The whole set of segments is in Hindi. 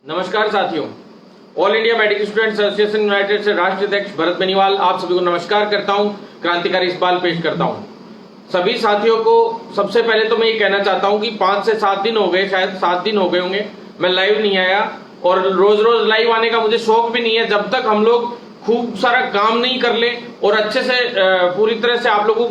नमस्कार साथियों, all India medical students association United से राष्ट्रीय अध्यक्ष भरत बेनीवाल आप सभी को नमस्कार करता हूं, क्रांतिकारी इकबाल पेश करता हूं। सभी साथियों को सबसे पहले तो मैं ये कहना चाहता हूं कि 5 से 7 दिन हो गए, शायद 7 दिन हो गए होंगे मैं लाइव नहीं आया, और रोज रोज लाइव आने का मुझे शौक भी नहीं है जब तक हम लोग खूब सारा काम नहीं कर ले और अच्छे से पूरी तरह से आप लोगों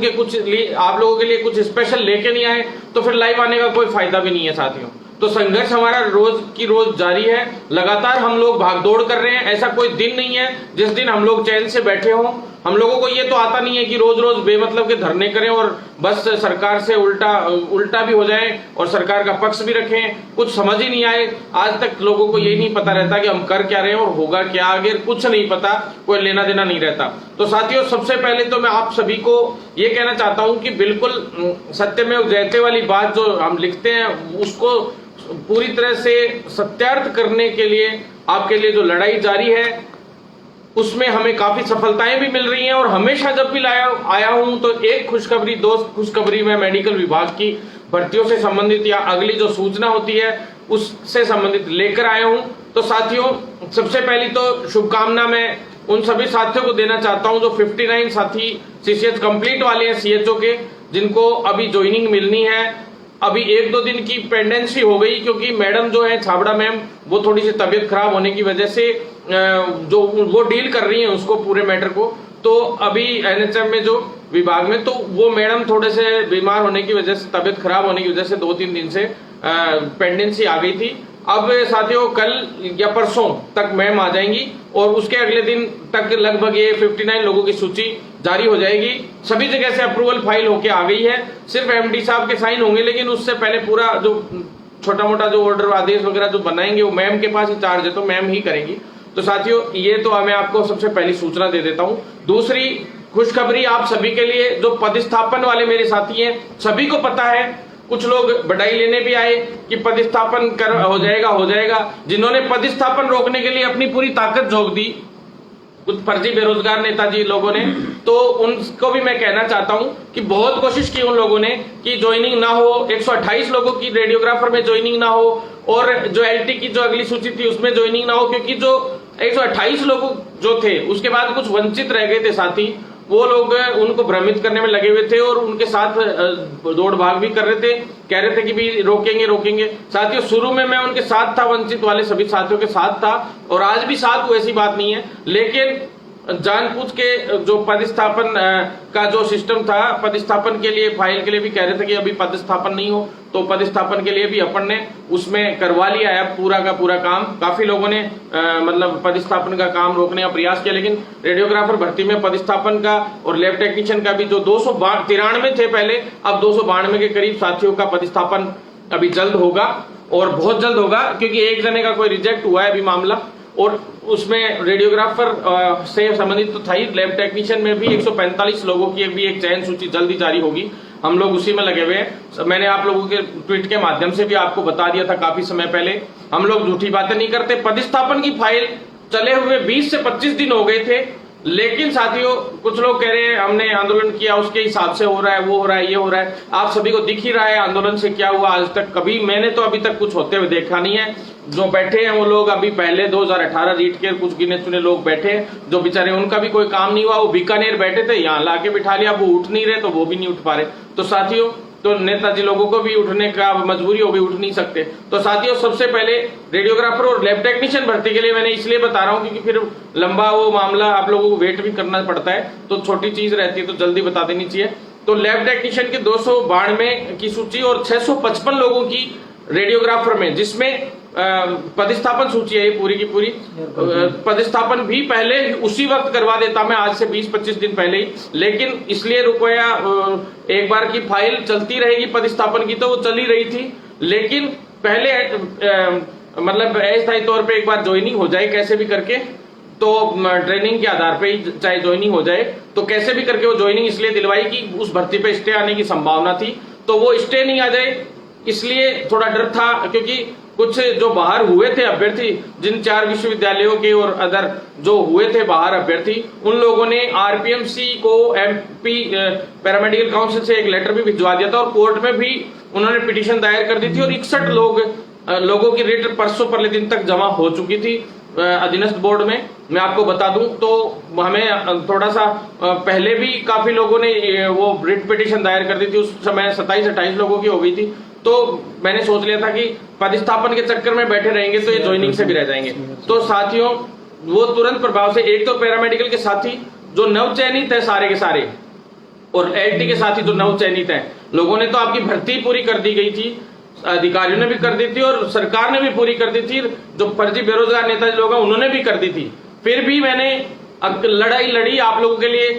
के लिए कुछ स्पेशल लेके नहीं आए तो फिर लाइव आने का कोई फायदा भी नहीं है साथियों। तो संघर्ष हमारा रोज की रोज जारी है, लगातार हम लोग भागदौड़ कर रहे हैं। ऐसा कोई दिन नहीं है जिस दिन हम लोग चैन से बैठे हों। हम लोगों को ये तो आता नहीं है कि रोज रोज बेमतलब के धरने करें और बस सरकार से उल्टा भी हो जाए और सरकार का पक्ष भी रखें। कुछ समझ ही नहीं आए, आज तक लोगों को यही नहीं पता रहता कि हम कर क्या रहे हैं और होगा क्या आगे, कुछ नहीं पता, कोई लेना देना नहीं रहता। तो साथियों, सबसे पहले तो मैं आप सभी को ये कहना चाहता हूं कि बिल्कुल सत्यमेव जयते वाली बात जो हम लिखते हैं उसको पूरी तरह से सत्यार्थ करने के लिए आपके लिए जो लड़ाई जारी है उसमें हमें काफी सफलताएं भी मिल रही हैं। और हमेशा जब भी आया हूं तो एक खुशखबरी, दो खुशखबरी मैं मेडिकल विभाग की भर्तियों से संबंधित या अगली जो सूचना होती है उससे संबंधित लेकर आया हूं। तो साथियों, सबसे पहली तो शुभकामना मैं उन सभी साथियों को देना चाहता हूं जो 59 साथी सीसीएच कंप्लीट वाले हैं सीएचओ के, जिनको अभी ज्वाइनिंग मिलनी है। अभी 1-2 दिन की पेंडेंसी हो गई क्योंकि मैडम जो है छाबड़ा मैम, वो थोड़ी सी तबीयत खराब होने की वजह से जो वो डील कर रही है उसको पूरे मैटर को, तो अभी एनएचएम में जो विभाग में तो वो मैडम थोड़े से बीमार होने की वजह से, तबीयत खराब होने की वजह से 2-3 दिन से पेंडेंसी आ गई थी। अब साथियों कल या परसों तक मैम आ जाएंगी और उसके अगले दिन तक लगभग ये 59 लोगों की सूची जारी हो जाएगी। सभी जगह से अप्रूवल फाइल होके आ गई है, सिर्फ एमडी साहब के साइन होंगे, लेकिन उससे पहले पूरा जो छोटा मोटा जो ऑर्डर आदेश वगैरह जो बनाएंगे वो मैम के पास ही चार्ज है, तो मैम ही करेंगी। तो साथियों, ये तो मैं आपको सबसे पहली सूचना दे देता हूं। दूसरी खुशखबरी आप सभी के लिए, जो पदस्थापन वाले मेरे साथी हैं सभी को पता है, कुछ लोग बधाई लेने भी आए कि पदस्थापन हो जाएगा। जिन्होंने पदस्थापन रोकने के लिए अपनी पूरी ताकत झोंक दी, कुछ फर्जी बेरोजगार नेताजी लोगों ने, तो उनको भी मैं कहना चाहता हूं कि बहुत कोशिश की उन लोगों ने कि ज्वाइनिंग ना हो, 128 लोगों की रेडियोग्राफर में ज्वाइनिंग ना हो और जो एलटी की जो अगली सूची थी उसमें ज्वाइनिंग ना हो, क्योंकि जो 128 लोग जो थे उसके बाद कुछ वंचित रह गए थे साथी, वो लोग उनको भ्रमित करने में लगे हुए थे और उनके साथ दौड़ भाग भी कर रहे थे, कह रहे थे कि भी रोकेंगे। साथियों, शुरू में मैं उनके साथ था, वंचित वाले सभी साथियों के साथ था और आज भी साथ हूं, ऐसी बात नहीं है। लेकिन जानबूझ के जो पदस्थापन का जो सिस्टम था, पदस्थापन के लिए फाइल के लिए भी कह रहे थे कि अभी पदस्थापन नहीं हो, तो पदस्थापन के लिए भी अपन ने उसमें करवा लिया है पूरा का पूरा काम। काफी लोगों ने मतलब पदस्थापन का काम रोकने का प्रयास किया, लेकिन रेडियोग्राफर भर्ती में पदस्थापन का और लैब टेक्नीशियन का भी जो 293 थे पहले, अब 292 के करीब साथियों का पदस्थापन अभी जल्द होगा और बहुत जल्द होगा, क्योंकि एक जने का कोई रिजेक्ट हुआ है अभी मामला, और उसमें रेडियोग्राफर से संबंधित तो था ही, लैब टेक्नीशियन में भी 145 लोगों की भी एक चयन सूची जल्दी जारी होगी। हम लोग उसी में लगे हुए हैं। मैंने आप लोगों के ट्वीट के माध्यम से भी आपको बता दिया था काफी समय पहले, हम लोग झूठी बातें नहीं करते। पदस्थापन की फाइल चले हुए 20 से 25 दिन हो गए थे, लेकिन साथियों कुछ लोग कह रहे हैं हमने आंदोलन किया उसके हिसाब से हो रहा है, वो हो रहा है, ये हो रहा है। आप सभी को दिख ही रहा है आंदोलन से क्या हुआ आज तक। कभी मैंने तो अभी तक कुछ होते हुए देखा नहीं है। जो बैठे हैं वो लोग अभी पहले 2018 रीट के कुछ गिने चुने लोग बैठे हैं, जो बेचारे उनका भी कोई काम नहीं हुआ, वो बीकानेर बैठे थे, यहाँ लाके बिठा लिया, वो उठ नहीं रहे तो वो भी नहीं उठ पा रहे। तो साथियों, तो नेताजी लोगों को भी उठने का मजबूरी हो गई, उठ नहीं सकते। तो साथियों, सबसे पहले रेडियोग्राफर और लैब टेक्नीशियन भर्ती के लिए मैंने इसलिए बता रहा हूं क्योंकि फिर लंबा वो मामला आप लोगों को वेट भी करना पड़ता है, तो छोटी चीज रहती है तो जल्दी बता देनी चाहिए। तो लैब टेक्नीशियन की 292 की सूची और 655 लोगों की रेडियोग्राफर में, जिसमें पदस्थापन सूची है ये पूरी की पूरी। पदस्थापन भी पहले उसी वक्त करवा देता मैं, आज से 20-25 दिन पहले ही, लेकिन इसलिए रुपया एक बार की फाइल चलती रहेगी पदस्थापन की, तो वो चली रही थी, लेकिन पहले मतलब अस्थायी तौर पे एक बार ज्वाइनिंग हो जाए कैसे भी करके, तो ट्रेनिंग के आधार पे ही चाहे ज्वाइनिंग हो जाए, तो कैसे भी करके वो ज्वाइनिंग इसलिए दिलवाई कि उस भर्ती पे स्टे आने की संभावना थी, तो वो स्टे नहीं आ जाए इसलिए थोड़ा डर था। क्योंकि कुछ जो बाहर हुए थे अभ्यर्थी, जिन 4 विश्वविद्यालयों के और अदर जो हुए थे बाहर अभ्यर्थी, उन लोगों ने आरपीएमसी को एमपी पैरामेडिकल काउंसिल से एक लेटर भी भिजवा दिया था और कोर्ट में भी उन्होंने पिटीशन दायर कर दी थी और 61 लोग लोगों की रिट परसों परले दिन तक जमा हो चुकी थी अधीनस्थ बोर्ड में। मैं आपको बता दूं तो हमें थोड़ा सा पहले भी काफी लोगों ने वो रिट पिटीशन दायर कर दी थी, उस समय 27-28 लोगों की हो गई थी। तो मैंने सोच लिया था कि पदस्थापन के चक्कर में बैठे रहेंगे तो ये ज्वाइनिंग से भी रह जाएंगे। तो साथियों वो तुरंत प्रभाव से, एक तो पैरामेडिकल के साथी जो नवचयनित है सारे के सारे, और एलटी के साथी जो नवचयनित है, लोगों ने तो आपकी भर्ती पूरी कर दी गई थी, अधिकारियों ने भी कर दी थी और सरकार ने भी पूरी कर दी थी, जो फर्जी बेरोजगार नेता लोग हैं उन्होंने भी कर दी थी। फिर भी मैंने लड़ाई लड़ी आप लोगों के लिए,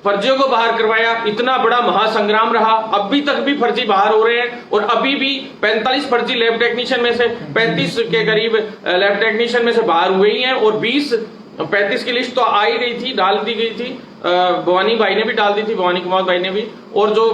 फर्जियों को बाहर करवाया, इतना बड़ा महासंग्राम रहा। अभी तक भी फर्जी बाहर हो रहे हैं और अभी भी 45 फर्जी लैब टेक्नीशियन में से 35 के करीब लैब टेक्नीशियन में से बाहर हुए ही हैं, और 35 की लिस्ट तो आ ही गई थी, डाल दी गई थी, भवानी भाई ने भी डाल दी थी, भवानी कुमार भाई ने भी। और जो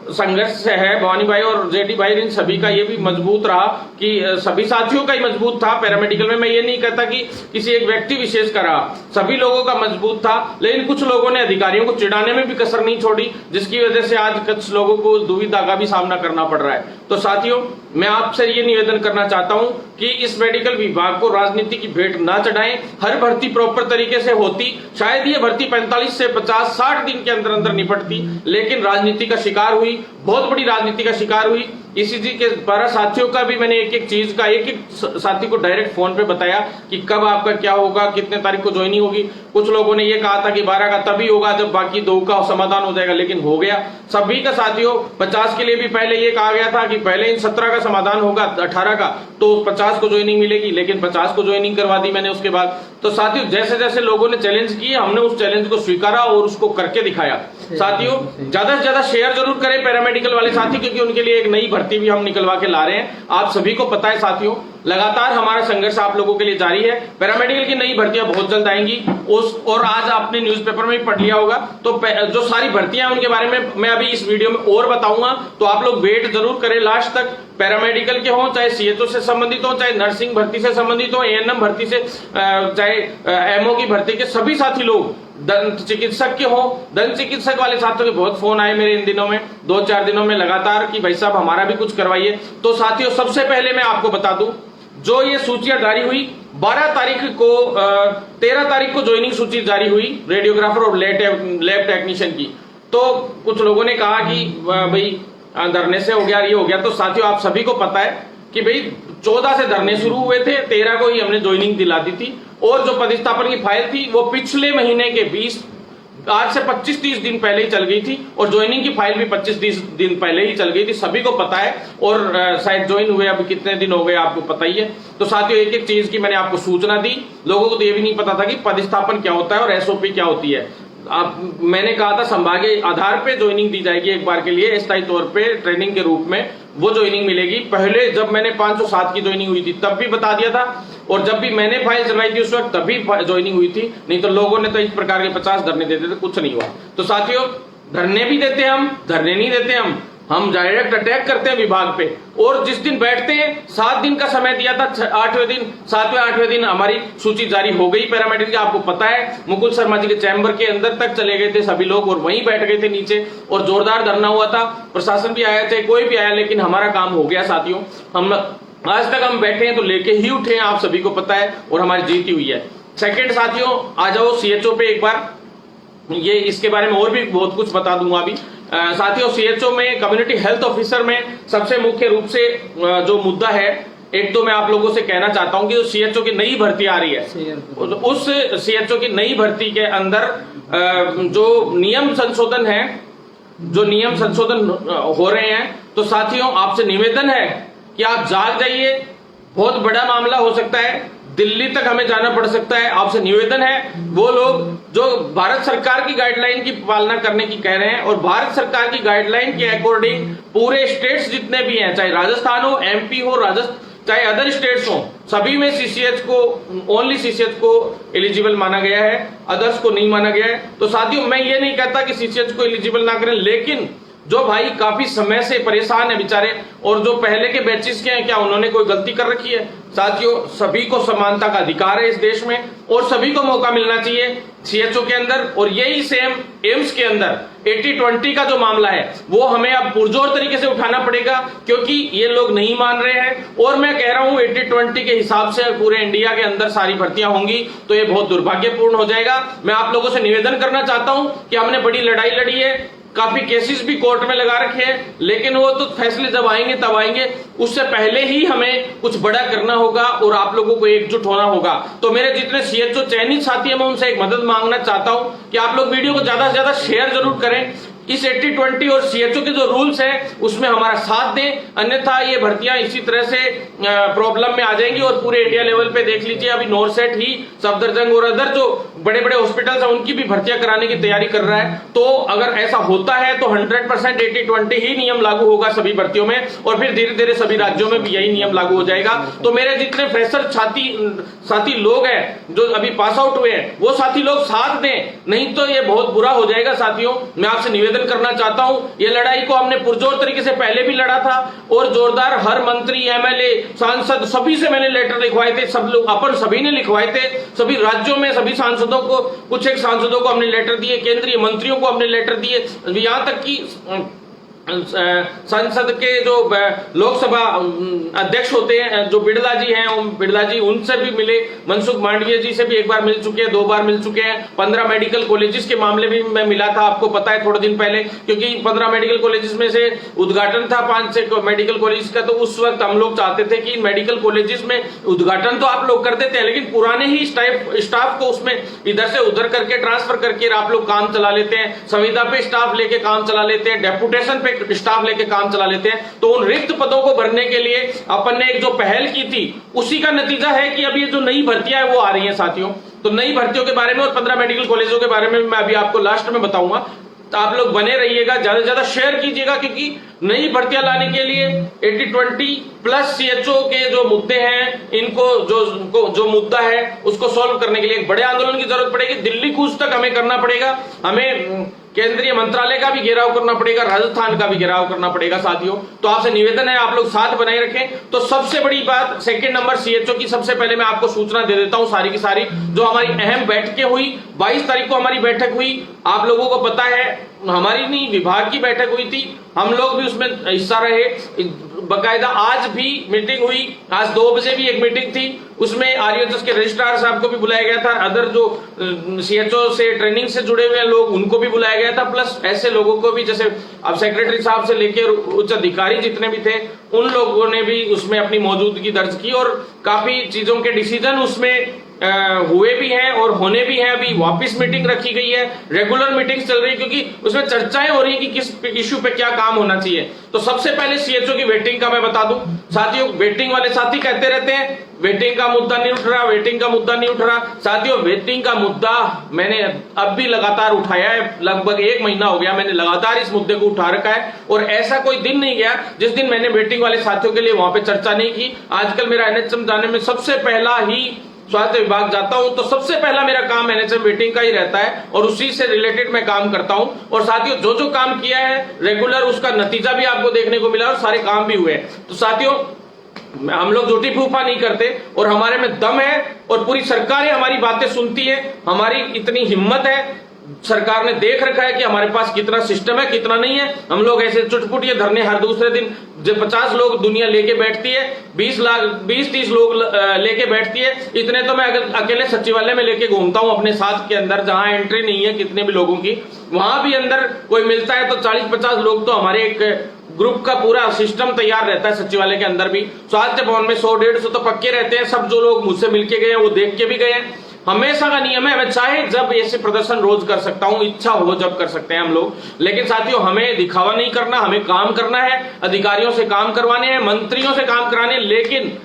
संघर्ष है भवानी भाई और जेडी भाई, इन सभी का ये भी मजबूत रहा कि सभी साथियों का ही मजबूत था पैरामेडिकल में। मैं ये नहीं कहता कि किसी एक व्यक्ति विशेष का रहा, सभी लोगों का मजबूत था। लेकिन कुछ लोगों ने अधिकारियों को चिढ़ाने में भी कसर नहीं छोड़ी, जिसकी वजह से आज कुछ लोगों को दुविधा का भी सामना करना पड़ रहा है। तो साथियों मैं आपसे ये निवेदन करना चाहता हूं कि इस मेडिकल विभाग को राजनीति की भेंट ना चढ़ाएं। हर भर्ती प्रॉपर तरीके से होती, शायद ये भर्ती 45 से 50-60 दिन के अंदर अंदर निपटती, लेकिन राजनीति का शिकार हुई, बहुत बड़ी राजनीति का शिकार हुई। इसी जी के 12 साथियों का भी मैंने एक एक चीज का, एक एक साथी को डायरेक्ट फोन पे बताया कि कब आपका क्या होगा, कितने तारीख को ज्वाइनिंग होगी। कुछ लोगों ने ये कहा था कि 12 का तभी होगा जब बाकी 2 का समाधान हो जाएगा, लेकिन हो गया सभी का। साथियों 50 के लिए भी पहले ये कहा गया था कि पहले इन 17 का समाधान होगा, 18 का, तो 50 को ज्वाइनिंग मिलेगी, लेकिन 50 को ज्वाइनिंग करवा दी मैंने उसके बाद। तो साथियों जैसे जैसे लोगों ने चैलेंज किए, हमने उस चैलेंज को स्वीकारा और उसको करके दिखाया। साथियों ज्यादा से ज्यादा शेयर जरूर करें पैरामेडिकल वाले साथी, क्योंकि उनके लिए एक नई भर्ती भी हम निकलवा के ला रहे हैं। आप सभी को पता है साथियों, लगातार हमारा संघर्ष आप लोगों के लिए जारी है। पैरामेडिकल की नई भर्तियां बहुत जल्द आएंगी, और आज आपने न्यूज़पेपर में भी पढ़ लिया होगा। तो जो सारी भर्तियां उनके बारे में मैं अभी इस वीडियो में और बताऊंगा, तो आप लोग वेट जरूर करें लास्ट तक। पैरामेडिकल के हों, चाहे सीएचओ से संबंधित हो, चाहे नर्सिंग भर्ती से संबंधित हो, एएनएम भर्ती से, चाहे एमओ की भर्ती के सभी साथी लोग, दंत चिकित्सक के हो, दंत चिकित्सक वाले साथियों के बहुत फोन आए मेरे इन दिनों में, 2-4 दिनों में लगातार, कि भाई साहब हमारा भी कुछ करवाइए। तो साथियों सबसे पहले मैं आपको बता दूं, जो ये सूचियां जारी हुई 12 तारीख को, 13 तारीख को ज्वाइनिंग सूची जारी हुई रेडियोग्राफर और लैब टेक्नीशियन की। तो कुछ लोगों ने कहा कि भाई धरने से हो गया, ये हो गया। तो साथियों आप सभी को पता है कि भाई 14 से धरने शुरू हुए थे, 13 को ही हमने ज्वाइनिंग दिला दी थी। और जो पदस्थापन की फाइल थी वो पिछले महीने के 20, आज से 25-30 दिन पहले ही चल गई थी, और ज्वाइनिंग की फाइल भी 25-30 दिन पहले ही चल गई थी, सभी को पता है। और शायद ज्वाइन हुए अभी कितने दिन हो गए आपको पता ही है। तो साथियों एक एक चीज की मैंने आपको सूचना दी। लोगों को तो ये भी नहीं पता था कि पदस्थापन क्या होता है और एसओपी क्या होती है। मैंने कहा था संभागीय आधार पे ज्वाइनिंग दी जाएगी, एक बार के लिए अस्थायी तौर पे ट्रेनिंग के रूप में वो ज्वाइनिंग मिलेगी। पहले जब मैंने 507 की ज्वाइनिंग हुई थी तब भी बता दिया था, और जब भी मैंने फाइल चलवाई थी उस वक्त तभी ज्वाइनिंग हुई थी। नहीं तो लोगों ने तो इस प्रकार के 50 धरने देते थे, कुछ नहीं हुआ। तो साथियों धरने भी देते हम, धरने नहीं देते हम डायरेक्ट अटैक करते हैं विभाग पे। और जिस दिन बैठते हैं, 7 दिन का समय दिया था, 8वें दिन, 7वें-8वें दिन हमारी सूची जारी हो गई पैरामेडिकल की। आपको पता है मुकुल शर्मा जी के चैम्बर के अंदर तक चले गए थे सभी लोग, और वहीं बैठ गए थे नीचे, और जोरदार धरना हुआ था। प्रशासन भी आया, चाहे कोई भी आया, लेकिन हमारा काम हो गया साथियों। हम आज तक हम बैठे हैं तो लेके ही उठे हैं, आप सभी को पता है, और हमारी जीती हुई है। सेकंड साथियों आ जाओ सीएचओ पे एक बार, ये इसके बारे में और भी बहुत कुछ बता दूंगा अभी। साथियों सीएचओ में, कम्युनिटी हेल्थ ऑफिसर में सबसे मुख्य रूप से जो मुद्दा है, एक तो मैं आप लोगों से कहना चाहता हूं कि जो सीएचओ की नई भर्ती आ रही है, उस सीएचओ की नई भर्ती के अंदर जो नियम संशोधन है, जो नियम संशोधन हो रहे हैं, तो साथियों आपसे निवेदन है कि आप जाग जाइए। बहुत बड़ा मामला हो सकता है, दिल्ली तक हमें जाना पड़ सकता है। आपसे निवेदन है, वो लोग जो भारत सरकार की गाइडलाइन की पालना करने की कह रहे हैं, और भारत सरकार की गाइडलाइन के अकॉर्डिंग पूरे स्टेट्स जितने भी हैं, चाहे राजस्थान हो, एमपी हो, चाहे अदर स्टेट्स हो, सभी में सीसीएच को, ओनली सीसीएच को एलिजिबल माना गया है, अदर्स को नहीं माना गया है। तो साथियों मैं ये नहीं कहता कि सीसीएच को एलिजिबल ना करें, लेकिन जो भाई काफी समय से परेशान है बेचारे, और जो पहले के बैचेस के हैं, क्या उन्होंने कोई गलती कर रखी है? साथियों सभी को समानता का अधिकार है इस देश में। और सभी को मौका मिलना चाहिए सीएचओ के अंदर। और यही सेम एम्स के अंदर 80-20 का जो मामला है वो हमें अब पुरजोर तरीके से उठाना पड़ेगा, क्योंकि ये लोग नहीं मान रहे हैं। और मैं कह रहा हूं 80-20 के हिसाब से पूरे इंडिया के अंदर सारी भर्तियां होंगी तो ये बहुत दुर्भाग्यपूर्ण हो जाएगा। मैं आप लोगों से निवेदन करना चाहता हूं कि हमने बड़ी लड़ाई लड़ी है, काफी केसेस भी कोर्ट में लगा रखे हैं, लेकिन वो तो फैसले जब आएंगे तब आएंगे, उससे पहले ही हमें कुछ बड़ा करना होगा और आप लोगों को एकजुट होना होगा। तो मेरे जितने सीएचओ चयनित साथी हैं मैं उनसे एक मदद मांगना चाहता हूं कि आप लोग वीडियो को ज्यादा से ज्यादा शेयर जरूर करें। इस 80-20 और सीएचओ के जो रूल्स हैं उसमें हमारा साथ दें, अन्यथा ये भर्तियां इसी तरह से प्रॉब्लम में आ जाएंगी। और पूरे इंडिया लेवल पे देख लीजिए, अभी नॉरसेट ही सफदरजंग और अदर जो बड़े बड़े हॉस्पिटल्स हैं उनकी भी भर्तियां कराने की तैयारी कर रहा है। तो अगर ऐसा होता है तो 100% 80-20 ही नियम लागू होगा सभी भर्तियों में, और फिर धीरे धीरे सभी राज्यों में भी यही नियम लागू हो जाएगा। तो मेरे जितने फ्रेशर साथी लोग हैं जो अभी पास आउट हुए हैं वो साथी लोग साथ दें, नहीं तो ये बहुत बुरा हो जाएगा। साथियों, मैं आपसे निवेदन करना चाहता हूं, ये लड़ाई को हमने पुरजोर तरीके से पहले भी लड़ा था और जोरदार हर मंत्री, एमएलए, सांसद सभी से मैंने लेटर लिखवाए थे, सब लोग अपन सभी ने लिखवाए थे, सभी राज्यों में सभी सांसदों को, कुछ एक सांसदों को हमने लेटर दिए, केंद्रीय मंत्रियों को हमने लेटर दिए, यहां तक कि संसद के जो लोकसभा अध्यक्ष होते हैं जो बिड़ला जी हैं, ओम बिड़ला जी, उनसे भी मिले, मनसुख मांडविया जी से भी एक बार मिल चुके हैं, 2 बार मिल चुके हैं। 15 मेडिकल कॉलेजेस के मामले भी मैं मिला था, आपको पता है थोड़े दिन पहले, क्योंकि 15 मेडिकल कॉलेजेस में से उद्घाटन था 5-6 मेडिकल कॉलेज का। तो उस वक्त हम लोग चाहते थे कि मेडिकल कॉलेजेस में उद्घाटन तो आप लोग कर देते हैं, लेकिन पुराने ही स्टाफ को उसमें इधर से उधर करके ट्रांसफर करके आप लोग काम चला लेते हैं, संविदा पे स्टाफ लेके काम चला लेते हैं, डेपुटेशन पे स्टाफ लेके काम चला लेते हैं। तो उन रिक्त पदों को भरने के लिए अपन ने एक जो पहल की थी उसी का नतीजा है कि अभी ये जो नई भर्तियां है वो आ रही हैं साथियों। तो नई भर्तियों के बारे में और 15 मेडिकल कॉलेजों के बारे में मैं अभी आपको लास्ट में बताऊंगा। तो आप लोग बने रहिएगा, ज्यादा से ज्यादा शेयर कीजिएगा, क्योंकि नई भर्तियां लाने के लिए 80-20 प्लस सीएचओ के जो मुद्दे हैं, इनको जो मुद्दा है उसको सॉल्व करने के लिए एक बड़े आंदोलन की जरूरत पड़ेगी। दिल्ली कूच तक हमें करना पड़ेगा, हमें केंद्रीय मंत्रालय का भी घेराव करना पड़ेगा, राजस्थान का भी घेराव करना पड़ेगा साथियों। तो आपसे निवेदन है आप लोग साथ बनाए रखें। तो सबसे बड़ी बात, सेकंड नंबर सीएचओ की, सबसे पहले मैं आपको सूचना दे देता हूं सारी की सारी जो हमारी अहम बैठकें हुई। 22 तारीख को हमारी बैठक हुई, आप लोगों को पता है, हमारी नहीं विभाग की बैठक हुई थी, हम लोग भी उसमें हिस्सा रहे। बकायदा आज भी मीटिंग हुई, आज 2 बजे भी एक मीटिंग थी, उसमें आरयूएचएस के रजिस्ट्रार साहब को भी बुलाया गया था, अदर जो सीएचओ से ट्रेनिंग से जुड़े हुए लोग उनको भी बुलाया गया था, प्लस ऐसे लोगों को भी जैसे अब सेक्रेटरी साहब से लेकर उच्च अधिकारी जितने भी थे उन लोगों ने भी उसमें अपनी मौजूदगी दर्ज की और काफी चीजों के डिसीजन उसमें हुए भी हैं और होने भी हैं। अभी वापस मीटिंग रखी गई है, रेगुलर मीटिंग चल रही है, क्योंकि उसमें चर्चाएं हो रही है कि किस इश्यू पे क्या काम होना चाहिए। तो सबसे पहले सीएचओ की वेटिंग का मैं बता दूं साथियों, वेटिंग वाले साथी कहते रहते हैं वेटिंग का मुद्दा नहीं उठ रहा, वेटिंग का मुद्दा नहीं उठ रहा। साथियों, वेटिंग का मुद्दा मैंने अब भी लगातार उठाया है, लगभग 1 महीना हो गया मैंने लगातार इस मुद्दे को उठा रखा है, और ऐसा कोई दिन नहीं गया जिस दिन मैंने वेटिंग वाले साथियों के लिए वहां पे चर्चा नहीं की। आजकल मेरा एनएचएम जाने में सबसे पहला ही स्वास्थ्य विभाग जाता हूं तो सबसे पहला मेरा काम एनएचएम वेटिंग का ही रहता है और उसी से रिलेटेड मैं काम करता हूं। और साथियों, जो जो काम किया है रेगुलर उसका नतीजा भी आपको देखने को मिला और सारे काम भी हुए। तो साथियों, हम लोग झूठी फूफा नहीं करते और हमारे में दम है और पूरी सरकारें हमारी बातें सुनती है, हमारी इतनी हिम्मत है, सरकार ने देख रखा है कि हमारे पास कितना सिस्टम है कितना नहीं है। हम लोग ऐसे चुटपुटिए धरने हर दूसरे दिन जो 50 लोग दुनिया लेके बैठती है, 20-30 लोग लेके बैठती है, इतने तो मैं अकेले सचिवालय में लेके घूमता हूं अपने साथ के अंदर, जहां एंट्री नहीं है कितने भी लोगों की, वहां भी अंदर कोई मिलता है तो 40-50 लोग तो हमारे एक ग्रुप का पूरा सिस्टम तैयार रहता है सचिवालय के अंदर भी। स्वास्थ्य भवन में 100-150 तो पक्के रहते हैं। सब जो लोग मुझसे मिलके गए वो देख के भी गए। हमेशा का नियम है, मैं चाहे जब ऐसे प्रदर्शन रोज कर सकता हूं, इच्छा हो जब कर सकते हैं हम लोग, लेकिन साथियों हमें दिखावा नहीं करना, हमें काम करना है, अधिकारियों से काम करवाने हैं, मंत्रियों से काम कराने। लेकिन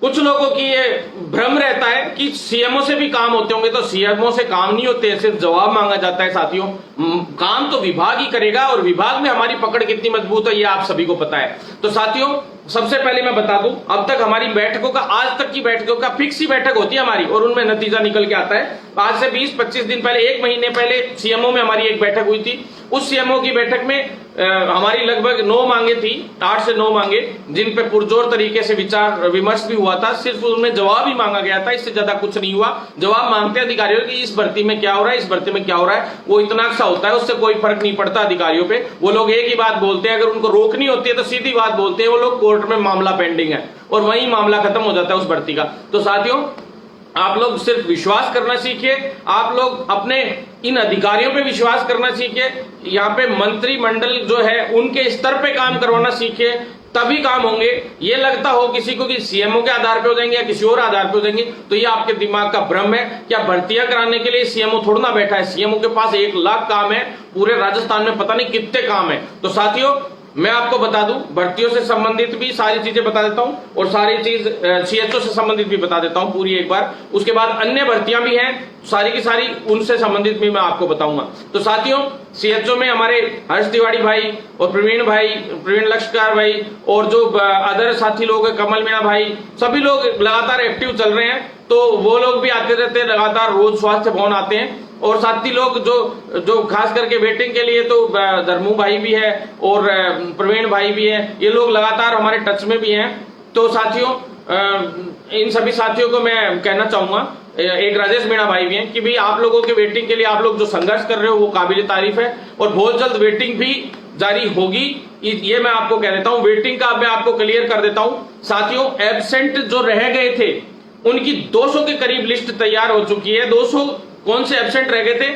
कुछ लोगों की ये भ्रम रहता है कि सीएमओ से भी काम होते होंगे, तो सीएमओ से काम नहीं होते, सिर्फ जवाब मांगा जाता है। साथियों, काम तो विभाग ही करेगा और विभाग में हमारी पकड़ कितनी मजबूत है ये आप सभी को पता है। तो साथियों, सबसे पहले मैं बता दूं, अब तक हमारी बैठकों का, आज तक की बैठकों का फिक्स ही बैठक होती है हमारी और उनमें नतीजा निकल के आता है। आज से 20-25 दिन पहले, 1 महीने पहले सीएमओ में हमारी एक बैठक हुई थी। उस सीएमओ की बैठक में हमारी लगभग 9 मांगे थी, 8 से 9 मांगे, जिन पे पुरजोर तरीके से विचार विमर्श भी हुआ था। सिर्फ उनमें जवाब ही मांगा गया था, इससे ज्यादा कुछ नहीं हुआ। जवाब मांगते अधिकारियों की इस भर्ती में क्या हो रहा है, इस भर्ती में क्या हो रहा है, वो इतना सा होता है, उससे कोई फर्क नहीं पड़ता अधिकारियों पे। वो लोग एक ही बात बोलते हैं, अगर उनको रोकनी होती है तो सीधी बात बोलते हैं वो लोग, कोर्ट में मामला पेंडिंग है, और वहीं मामला खत्म हो जाता है उस भर्ती का। तो साथियों, आप लोग सिर्फ विश्वास करना सीखिए, आप लोग अपने इन अधिकारियों पे विश्वास करना सीखिए, यहाँ पे मंत्रिमंडल जो है उनके स्तर पे काम करवाना सीखिए, तभी काम होंगे। ये लगता हो किसी को कि सीएमओ के आधार पे हो जाएंगे या किसी और आधार पे हो जाएंगे, तो ये आपके दिमाग का भ्रम है। क्या भर्तियां कराने के लिए सीएमओ थोड़ा ना बैठा है, सीएमओ के पास 1 लाख काम है, पूरे राजस्थान में पता नहीं कितने काम है। तो साथियों, मैं आपको बता दूं, भर्तियों से संबंधित भी सारी चीजें बता देता हूं, और सारी चीज सीएचओ से संबंधित भी बता देता हूं पूरी एक बार। उसके बाद अन्य भर्तियां भी हैं सारी की सारी, उनसे संबंधित भी मैं आपको बताऊंगा। तो साथियों, सीएचओ में हमारे हर्ष तिवारी भाई और प्रवीण लक्ष्यकार भाई, और जो अदर साथी लोग हैं, कमल मीणा भाई, सभी लोग लगातार एक्टिव चल रहे हैं। तो वो लोग भी आते रहते हैं लगातार, रोज स्वास्थ्य भवन आते हैं। और साथी लोग जो खास करके वेटिंग के लिए, तो धर्मू भाई भी है और प्रवीण भाई भी है, ये लोग लगातार हमारे टच में भी हैं। तो साथियों, इन सभी साथियों को मैं कहना चाहूंगा, एक राजेश मीणा भाई भी हैं, कि भाई आप लोगों के वेटिंग के लिए आप लोग जो संघर्ष कर रहे हो वो काबिल तारीफ है, और बहुत जल्द वेटिंग भी जारी होगी, ये मैं आपको कह देता हूं। वेटिंग का मैं आपको क्लियर कर देता हूं। साथियों, एब्सेंट जो रह गए थे उनकी 200 के करीब लिस्ट तैयार हो चुकी है। 200 कौन से एब्सेंट रह गए थे?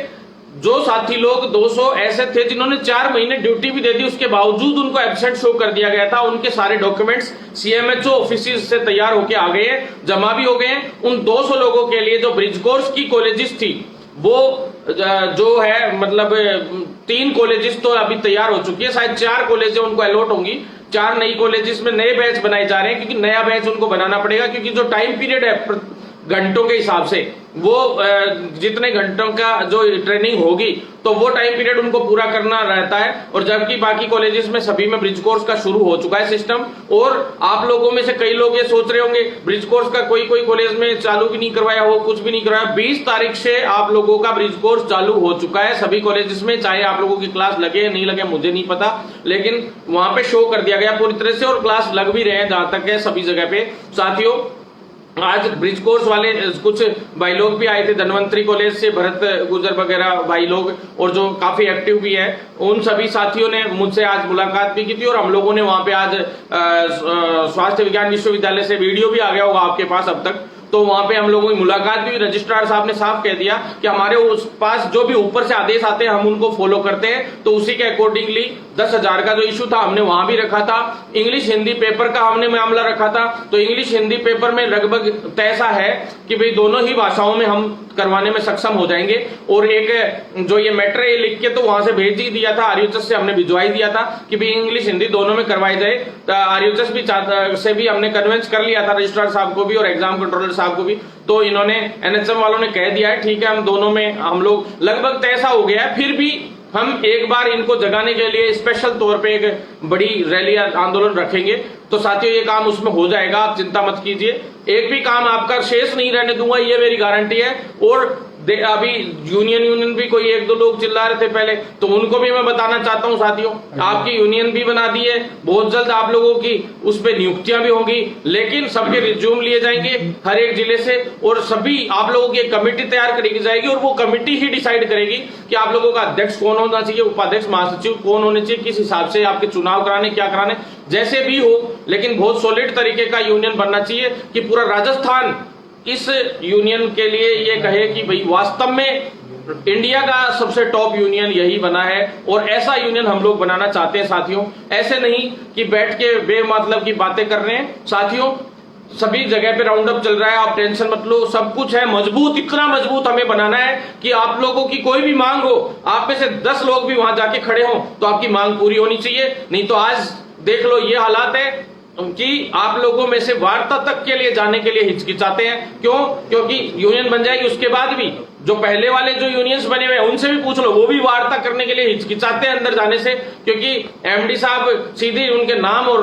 जो साथी लोग 200 ऐसे थे जिन्होंने 4 महीने ड्यूटी भी दे दी, उसके बावजूद उनको एब्सेंट शो कर दिया गया था। उनके सारे डॉक्यूमेंट्स सीएमएचओ ऑफिस से तैयार होके आ गए हैं, जमा भी हो गए हैं। उन 200 लोगों के लिए जो ब्रिज कोर्स की कॉलेजेस थी, वो जो है मतलब 3 कॉलेजेस तो अभी तैयार हो चुकी है, शायद 4 कॉलेजें उनको अलॉट होंगी। 4 नई कॉलेजेस में नए बैच बनाए जा रहे हैं, क्योंकि नया बैच उनको बनाना पड़ेगा, क्योंकि जो टाइम पीरियड है घंटों के हिसाब से, वो जितने घंटों का जो ट्रेनिंग होगी तो वो टाइम पीरियड उनको पूरा करना रहता है। और जबकि बाकी कॉलेजेस में सभी में ब्रिज कोर्स का शुरू हो चुका है सिस्टम। और आप लोगों में से कई लोग ये सोच रहे होंगे ब्रिज कोर्स का कोई कॉलेज में चालू भी नहीं करवाया हो, कुछ भी नहीं करवाया। 20 तारीख से आप लोगों का ब्रिज कोर्स चालू हो चुका है सभी कॉलेजेस में, चाहे आप लोगों की क्लास लगे नहीं लगे मुझे नहीं पता, लेकिन वहां पे शो कर दिया गया पूरी तरह से, और क्लास लग भी रहे हैं जहां तक है सभी जगह पे। साथियों, आज ब्रिज कोर्स वाले कुछ भाई लोग भी आए थे धनवंतरी कॉलेज से, भरत गुजर वगैरह भाई लोग, और जो काफी एक्टिव भी है, उन सभी साथियों ने मुझसे आज मुलाकात भी की थी। और हम लोगों ने वहां पे आज स्वास्थ्य विज्ञान विश्वविद्यालय से वीडियो भी आ गया होगा आपके पास अब तक, तो वहां पे हम लोगों की मुलाकात भी, रजिस्ट्रार साहब ने साफ कह दिया कि हमारे उस पास जो भी ऊपर से आदेश आते हैं हम उनको फॉलो करते हैं। तो उसी के अकॉर्डिंगली 10,000 का जो इशू था हमने वहां भी रखा था। इंग्लिश हिंदी पेपर का हमने मामला रखा था, तो इंग्लिश हिंदी पेपर में लगभग तय सा है कि भाई दोनों ही भाषाओं में हम करवाने में सक्षम हो जाएंगे। और एक जो ये मैटर ये लिख के तो वहां से भेज ही दिया था, आरयूएचएस से हमने भिजवाई दिया था कि भाई इंग्लिश हिंदी दोनों में करवाई जाए। आरयूएचएस भी से भी हमने कन्विंस कर लिया था रजिस्ट्रार साहब को भी और एग्जाम कंट्रोलर साहब को भी। तो इन्होंने एनएचएम वालों ने कह दिया है ठीक है, हम दोनों में हम लोग लगभग तय सा हो गया है। फिर भी हम एक बार इनको जगाने के लिए स्पेशल तौर पे एक बड़ी रैली आंदोलन रखेंगे। तो साथियों, ये काम उसमें हो जाएगा, आप चिंता मत कीजिए। एक भी काम आपका शेष नहीं रहने दूंगा, ये मेरी गारंटी है। और अभी यूनियन भी कोई 1-2 लोग चिल्ला रहे थे पहले, तो उनको भी मैं बताना चाहता हूं साथियों, आपकी यूनियन भी बना दी है, बहुत जल्द आप लोगों की उस पर नियुक्तियां भी होंगी, लेकिन सबके रिज्यूम लिए जाएंगे हर एक जिले से, और सभी आप लोगों की एक कमेटी तैयार करी जाएगी, और वो कमेटी ही डिसाइड करेगी कि आप लोगों का अध्यक्ष कौन होना चाहिए, उपाध्यक्ष महासचिव कौन होने चाहिए, किस हिसाब से आपके चुनाव कराने, क्या कराने, जैसे भी हो, लेकिन बहुत सॉलिड तरीके का यूनियन बनना चाहिए कि पूरा राजस्थान इस यूनियन के लिए ये कहे कि भाई वास्तव में इंडिया का सबसे टॉप यूनियन यही बना है। और ऐसा यूनियन हम लोग बनाना चाहते हैं साथियों, ऐसे नहीं कि बैठ के बेमतलब की बातें कर रहे हैं। साथियों, सभी जगह पे राउंड अप चल रहा है, आप टेंशन मत लो, सब कुछ है मजबूत, इतना मजबूत हमें बनाना है कि आप लोगों की कोई भी मांग हो, आप में से 10 लोग भी वहां जाके खड़े हो तो आपकी मांग पूरी होनी चाहिए। नहीं तो आज देख लो ये हालात है कि आप लोगों में से वार्ता तक के लिए जाने के लिए हिचकिचाते हैं। क्यों? क्योंकि यूनियन बन जाएगी, उसके बाद भी जो पहले वाले जो यूनियंस बने हुए हैं उनसे भी पूछ लो, वो भी वार्ता करने के लिए हिचकिचाते हैं अंदर जाने से, क्योंकि एमडी साहब सीधे उनके नाम और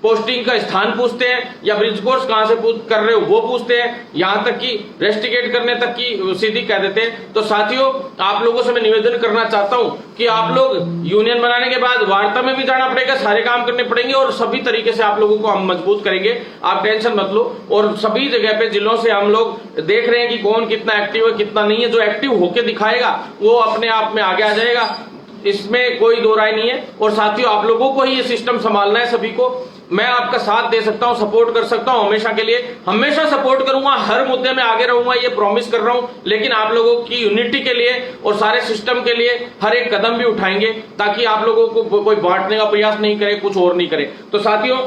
पोस्टिंग का स्थान पूछते हैं या ब्रिज कोर्स कहां से कर रहे हो वो पूछते हैं, यहां तक कि रेस्टिकेट करने तक की सीधी कह देते हैं। तो साथियों, आप लोगों से मैं निवेदन करना चाहता हूं कि आप लोग यूनियन बनाने के बाद वार्ता में भी जाना पड़ेगा, सारे काम करने पड़ेंगे और सभी तरीके से आप लोगों को हम मजबूत करेंगे, आप टेंशन मत लो। और सभी जगह पे जिलों से हम लोग देख रहे हैं कि कौन कितना एक्टिव है कितना नहीं है। जो एक्टिव होके दिखाएगा वो अपने आप में आगे आ जाएगा, इसमें कोई दो राय नहीं है। और साथियों, आप लोगों को ही ये सिस्टम संभालना है सभी को। मैं आपका साथ दे सकता हूं, सपोर्ट कर सकता हूं, हमेशा के लिए हमेशा सपोर्ट करूंगा, हर मुद्दे में आगे रहूंगा, ये प्रॉमिस कर रहा हूं। लेकिन आप लोगों की यूनिटी के लिए और सारे सिस्टम के लिए हर एक कदम भी उठाएंगे ताकि आप लोगों को कोई बांटने का प्रयास नहीं करे, कुछ और नहीं करे। तो साथियों,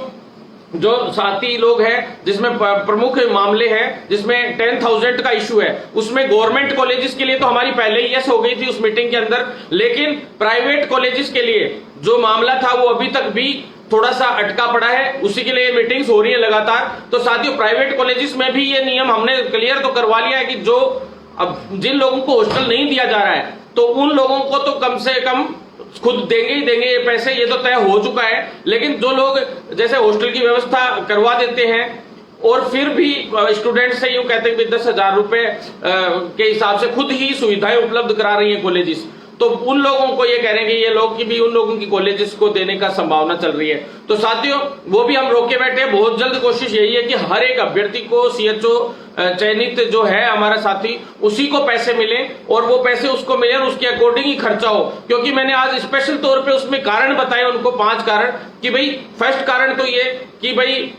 जो साथी लोग हैं जिसमें प्रमुख मामले हैं, जिसमें 10,000 का इशू है, उसमें गवर्नमेंट कॉलेजेस के लिए तो हमारी पहले ही यस हो गई थी उस मीटिंग के अंदर, लेकिन प्राइवेट कॉलेजेस के लिए जो मामला था वो अभी तक भी थोड़ा सा अटका पड़ा है, उसी के लिए मीटिंग्स हो रही है लगातार। तो साथियों, प्राइवेट कॉलेजेस में भी ये नियम हमने क्लियर तो करवा लिया है कि जो अब जिन लोगों को हॉस्टल नहीं दिया जा रहा है तो उन लोगों को तो कम से कम खुद देंगे ही देंगे ये पैसे, ये तो तय हो चुका है। लेकिन जो लोग जैसे हॉस्टल की व्यवस्था करवा देते हैं और फिर भी स्टूडेंट से यूं कहते हैं कि 10,000 रुपए के हिसाब से खुद ही सुविधाएं उपलब्ध करा रही है कॉलेजेस, तो उन लोगों को ये कह रहे हैं कि ये लोग की भी उन लोगों की कॉलेजेस को देने का संभावना चल रही है। तो साथियों, वो भी हम रोके बैठे हैं। बहुत जल्द कोशिश यही है कि हर एक अभ्यर्थी को सीएचओ चयनित जो है हमारा साथी, उसी को पैसे मिले और वो पैसे उसको मिले और उसके अकॉर्डिंग ही खर्चा हो। क्योंकि मैंने आज स्पेशल तौर पे उसमें कारण बताए उनको, 5 कारण कि भाई फर्स्ट कारण तो ये कि भाई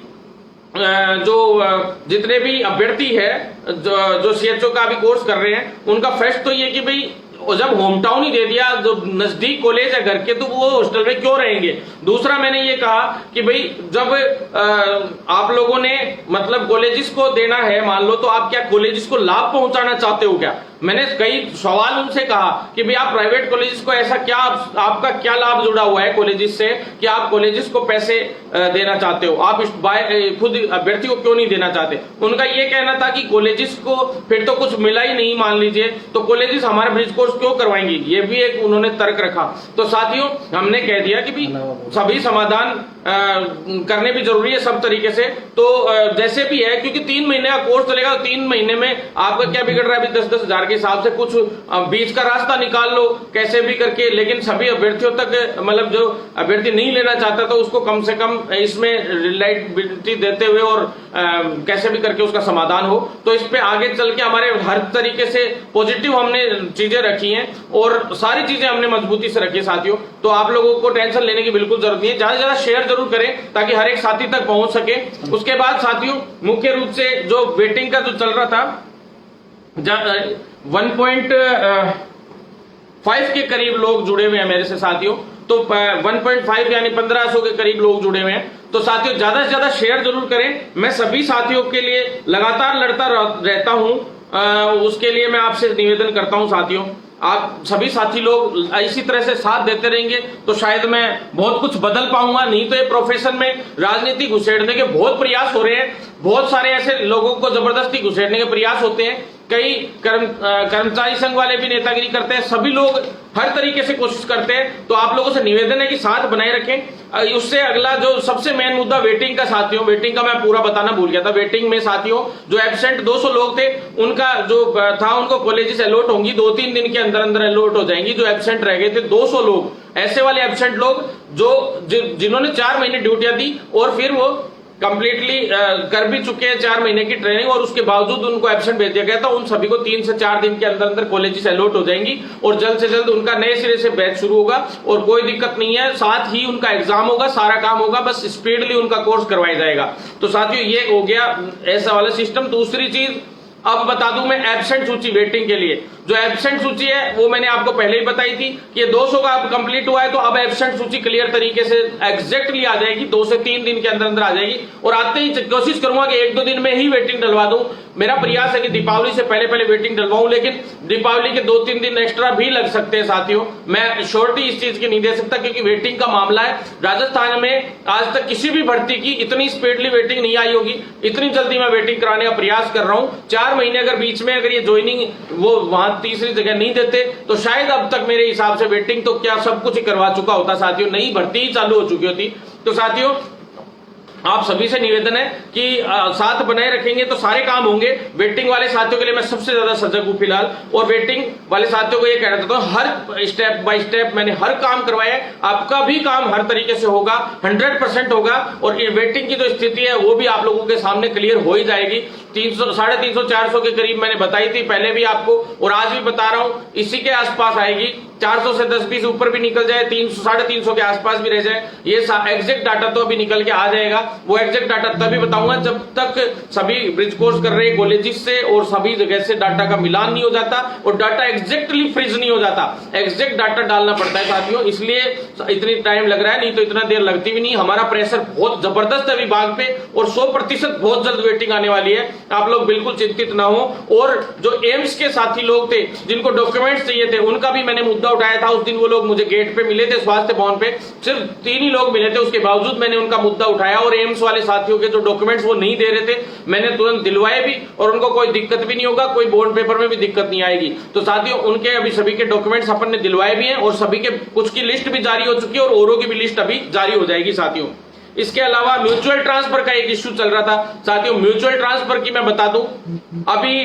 जो जितने भी अभ्यर्थी है जो सीएचओ का भी कोर्स कर रहे हैं उनका फर्स्ट तो ये कि भाई जब होम टाउन ही दे दिया, जो नजदीक कॉलेज है घर के, तो वो हॉस्टल में क्यों रहेंगे। दूसरा मैंने ये कहा कि भाई जब आप लोगों ने मतलब कॉलेजेस को देना है, मान लो, तो आप क्या कॉलेजेस को लाभ पहुंचाना चाहते हो क्या। मैंने कई सवाल उनसे कहा कि भाई आप प्राइवेट कॉलेजेस को ऐसा क्या, आपका क्या लाभ जुड़ा हुआ है कॉलेजेस से कि आप कॉलेजेस को पैसे देना चाहते हो, आप खुद अभ्यर्थी को क्यों नहीं देना चाहते। उनका ये कहना था कि कॉलेजेस को फिर तो कुछ मिला ही नहीं, मान लीजिए, तो कॉलेजेस हमारा ब्रिज कोर्स क्यों करवाएंगी, ये भी एक उन्होंने तर्क रखा। तो साथियों, हमने कह दिया कि भाई सभी समाधान करने भी जरूरी है सब तरीके से। तो जैसे भी है, क्योंकि 3 महीने का कोर्स चलेगा, 3 महीने में आपका क्या बिगड़ रहा है, अभी 10-10 हजार के हिसाब से कुछ बीच का रास्ता निकाल लो कैसे भी करके। लेकिन सभी अभ्यर्थियों तक, मतलब जो अभ्यर्थी नहीं लेना चाहता तो उसको कम से कम इसमें रिलायबिलिटी देते हुए और कैसे भी करके उसका समाधान हो। तो इस पे आगे चल के हमारे हर तरीके से पॉजिटिव हमने चीजें रखी हैं और सारी चीजें हमने मजबूती से रखी है साथियों। तो आप लोगों को टेंशन लेने की बिल्कुल जरूरत नहीं है, ज्यादा से ज्यादा शेयर जरूर करें ताकि हर एक साथी तक पहुंच सके। उसके बाद साथियों, मुख्य रूप से जो वेटिंग का जो चल रहा था, 1.5 के करीब लोग जुड़े हुए हैं मेरे से साथियों। तो 1.5 यानी 1500 के करीब लोग जुड़े हुए हैं। तो साथियों, ज्यादा से ज्यादा शेयर जरूर करें। मैं सभी साथियों के लिए लगातार लड़ता रहता हूं, उसके लिए मैं आपसे निवेदन करता हूं साथियों, आप सभी साथी लोग इसी तरह से साथ देते रहेंगे तो शायद मैं बहुत कुछ बदल पाऊंगा। नहीं तो ये प्रोफेशन में राजनीति घुसेड़ने के बहुत प्रयास हो रहे हैं, बहुत सारे ऐसे लोगों को जबरदस्ती घुसेड़ने के प्रयास होते हैं। कई कर्मचारी संघ वाले भी नेतागिरी करते हैं, सभी लोग हर तरीके से कोशिश करते हैं। तो आप लोगों से निवेदन है कि साथ बनाए रखें। उससे अगला जो सबसे मेन मुद्दा वेटिंग का साथियों, वेटिंग का मैं पूरा बताना भूल गया था। वेटिंग में साथियों, जो एब्सेंट 200 लोग थे उनका जो था, उनको कॉलेजेस अलॉट होंगी, 2-3 दिन के अंदर अंदर अलॉट हो जाएंगी। जो एब्सेंट रह गए थे 200 लोग, ऐसे वाले एब्सेंट लोग जिन्होंने 4 महीने ड्यूटियां दी और फिर वो कंप्लीटली कर भी चुके हैं 4 महीने की ट्रेनिंग और उसके बावजूद उनको एब्सेंट भेज दिया गया था, उन सभी को 3 से 4 दिन के अंदर अंदर कॉलेजेस अलॉट हो जाएंगी और जल्द से जल्द उनका नए सिरे से बैच शुरू होगा और कोई दिक्कत नहीं है। साथ ही उनका एग्जाम होगा, सारा काम होगा, बस स्पीडली उनका कोर्स करवाया जाएगा। तो साथियों, ये हो गया ऐसा वाला सिस्टम। दूसरी चीज अब बता दूं मैं, एब्सेंट सूची वेटिंग के लिए जो एब्सेंट सूची है वो मैंने आपको पहले ही बताई थी कि ये 200 का अब कंप्लीट हुआ है, तो अब एब्सेंट सूची क्लियर तरीके से एग्जैक्टली आ जाएगी, 2 से 3 दिन के अंदर अंदर आ जाएगी। और आते ही कोशिश करूंगा कि 1-2 दिन में ही वेटिंग डलवा दूं। मेरा प्रयास है कि दीपावली से पहले पहले वेटिंग डलवाऊं, लेकिन दीपावली के 2-3 दिन एक्स्ट्रा भी लग सकते हैं साथियों। मैं श्योरिटी इस चीज की नहीं दे सकता क्योंकि वेटिंग का मामला है। राजस्थान में आज तक किसी भी भर्ती की इतनी स्पीडली वेटिंग नहीं आई होगी, इतनी जल्दी मैं वेटिंग कराने का प्रयास कर रहा हूं। 4 महीने अगर बीच में अगर ये ज्वाइनिंग वो वहां तीसरी जगह नहीं देते तो शायद अब तक मेरे हिसाब से वेटिंग तो क्या सब कुछ ही करवा चुका होता साथियों, नई भर्ती ही चालू हो चुकी होती। तो साथियों, आप सभी से निवेदन है कि साथ बनाए रखेंगे तो सारे काम होंगे। वेटिंग वाले साथियों के लिए मैं सबसे ज्यादा सजग हूं फिलहाल, और वेटिंग वाले साथियों को ये कहना चाहता हूं, हर स्टेप बाय स्टेप मैंने हर काम करवाया है, आपका भी काम हर तरीके से होगा, 100% होगा, और वेटिंग की जो स्थिति है वो भी आप लोगों के सामने क्लियर हो ही जाएगी। 300, 350, 400 के करीब मैंने बताई थी पहले भी आपको, और आज भी बता रहा हूं, इसी के आसपास आएगी। 400 से 10-20 ऊपर भी निकल जाए, 300, 350 के आसपास भी रह जाए, ये एग्जैक्ट डाटा तो अभी निकल के आ जाएगा। वो एग्जैक्ट डाटा तभी बताऊंगा जब तक सभी ब्रिज कोर्स कर रहे कॉलेजेस से और सभी जगह से डाटा का मिलान नहीं हो जाता और डाटा एग्जैक्टली फ्रीज नहीं हो जाता। एग्जैक्ट डाटा डालना पड़ता है साथियों, इसलिए इतनी टाइम लग रहा है, नहीं तो इतना देर लगती भी नहीं। हमारा प्रेशर बहुत जबरदस्त है विभाग पे, और 100% बहुत जल्द वेटिंग आने वाली है। आप लोग बिल्कुल चिंतित ना हो। और जो एम्स के साथी लोग थे जिनको डॉक्यूमेंट्स चाहिए थे, उनका भी मैंने मुद्दा उठाया था। उस दिन वो लोग मुझे गेट पे मिले थे, स्वास्थ्य भवन पे सिर्फ 3 ही लोग मिले थे, उसके बावजूद मैंने उनका मुद्दा उठाया, और एम्स वाले साथियों के जो डॉक्यूमेंट्स वो नहीं दे रहे थे मैंने तुरंत दिलवाए भी, और उनको कोई दिक्कत भी नहीं होगा, कोई बॉन्ड पेपर में भी दिक्कत नहीं आएगी। तो साथियों उनके अभी सभी के डॉक्यूमेंट्स अपन ने दिलवाए भी हैं, और सभी के कुछ की लिस्ट भी जारी हो चुकी है, और औरों की भी लिस्ट अभी जारी हो जाएगी साथियों। इसके अलावा म्यूचुअल ट्रांसफर का एक इश्यू चल रहा था साथियों। म्यूचुअल ट्रांसफर की मैं बता दूं, अभी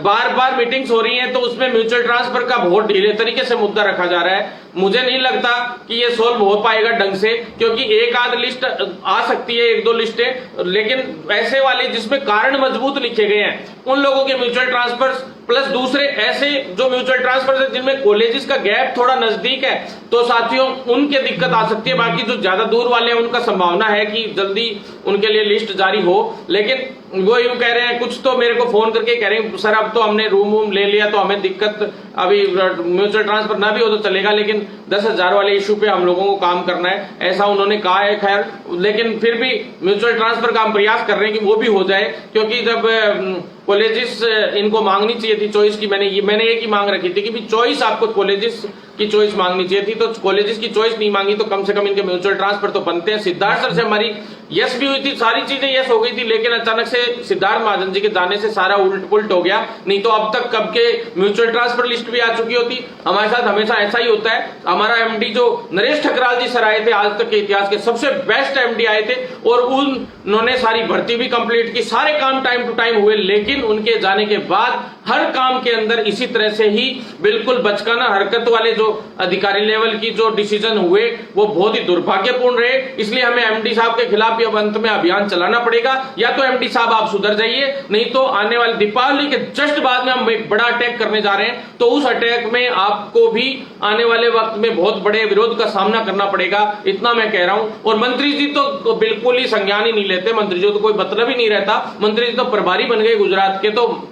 बार बार मीटिंग्स हो रही हैं, तो उसमें म्यूचुअल ट्रांसफर का बहुत ढीले तरीके से मुद्दा रखा जा रहा है। मुझे नहीं लगता कि ये सोल्व हो पाएगा ढंग से, क्योंकि एक आध लिस्ट आ सकती है, 1-2 लिस्टें, लेकिन ऐसे वाले जिसमें कारण मजबूत लिखे गए हैं उन लोगों के म्यूचुअल ट्रांसफर, प्लस दूसरे ऐसे जो म्यूचुअल ट्रांसफर है जिनमें कॉलेजेस का गैप थोड़ा नजदीक है, तो साथियों उनके दिक्कत आ सकती है। बाकी जो ज्यादा दूर वाले हैं उनका संभावना है कि जल्दी उनके लिए लिस्ट जारी हो, लेकिन वो यूं कह रहे हैं, कुछ तो मेरे को फोन करके कह रहे हैं सर अब तो हमने रूम वूम ले लिया तो हमें दिक्कत, अभी म्यूचुअल ट्रांसफर ना भी हो तो चलेगा, लेकिन 10,000 वाले इशू पे हम लोगों को काम करना है, ऐसा उन्होंने कहा है। खैर, लेकिन फिर भी म्यूचुअल ट्रांसफर का हम प्रयास कर रहे हैं कि वो भी हो जाए, क्योंकि जब कॉलेजेस इनको मांगनी चाहिए थी चॉइस की, मैंने एक ही मांग रखी थी कि चॉइस आपको कॉलेजेस की चॉइस मांगनी चाहिए थी, तो कॉलेजेस की चॉइस नहीं मांगी तो कम से कम इनके म्यूचुअल ट्रांसफर तो बनते हैं। सिद्धार्थ सर से हमारी यस भी हुई थी, सारी चीजें यस हो गई थी, लेकिन अचानक से सिद्धार्थ महाजन जी के जाने से सारा उल्ट पुल्ट हो गया, नहीं तो अब तक कब के म्यूचुअल ट्रांसफर लिस्ट भी आ चुकी होती। हमारे साथ हमेशा ऐसा ही होता है। हमारा एमडी जो नरेश ठकराल जी सर आए थे, आज तक के इतिहास के सबसे बेस्ट एमडी आए थे, और उन्होंने सारी भर्ती भी कंप्लीट की, सारे काम टाइम टू टाइम हुए, लेकिन उनके जाने के बाद हर काम के अंदर इसी तरह से ही बिल्कुल बचकाना हरकत वाले जो अधिकारी लेवल की जो डिसीजन हुए वो बहुत ही दुर्भाग्यपूर्ण रहे। इसलिए हमें एमडी साहब के खिलाफ अब अंत में अभियान चलाना पड़ेगा। या तो एमडी साहब आप सुधर जाइए, नहीं तो आने वाले दीपावली के जस्ट बाद में हम एक बड़ा अटैक करने जा रहे हैं, तो उस अटैक में आपको भी आने वाले वक्त में बहुत बड़े विरोध का सामना करना पड़ेगा, इतना मैं कह रहा हूं। और मंत्री जी तो बिल्कुल ही संज्ञान ही नहीं लेते, मंत्री जी तो कोई मतलब ही नहीं रहता। मंत्री जी तो प्रभारी बन गए गुजरात के, तो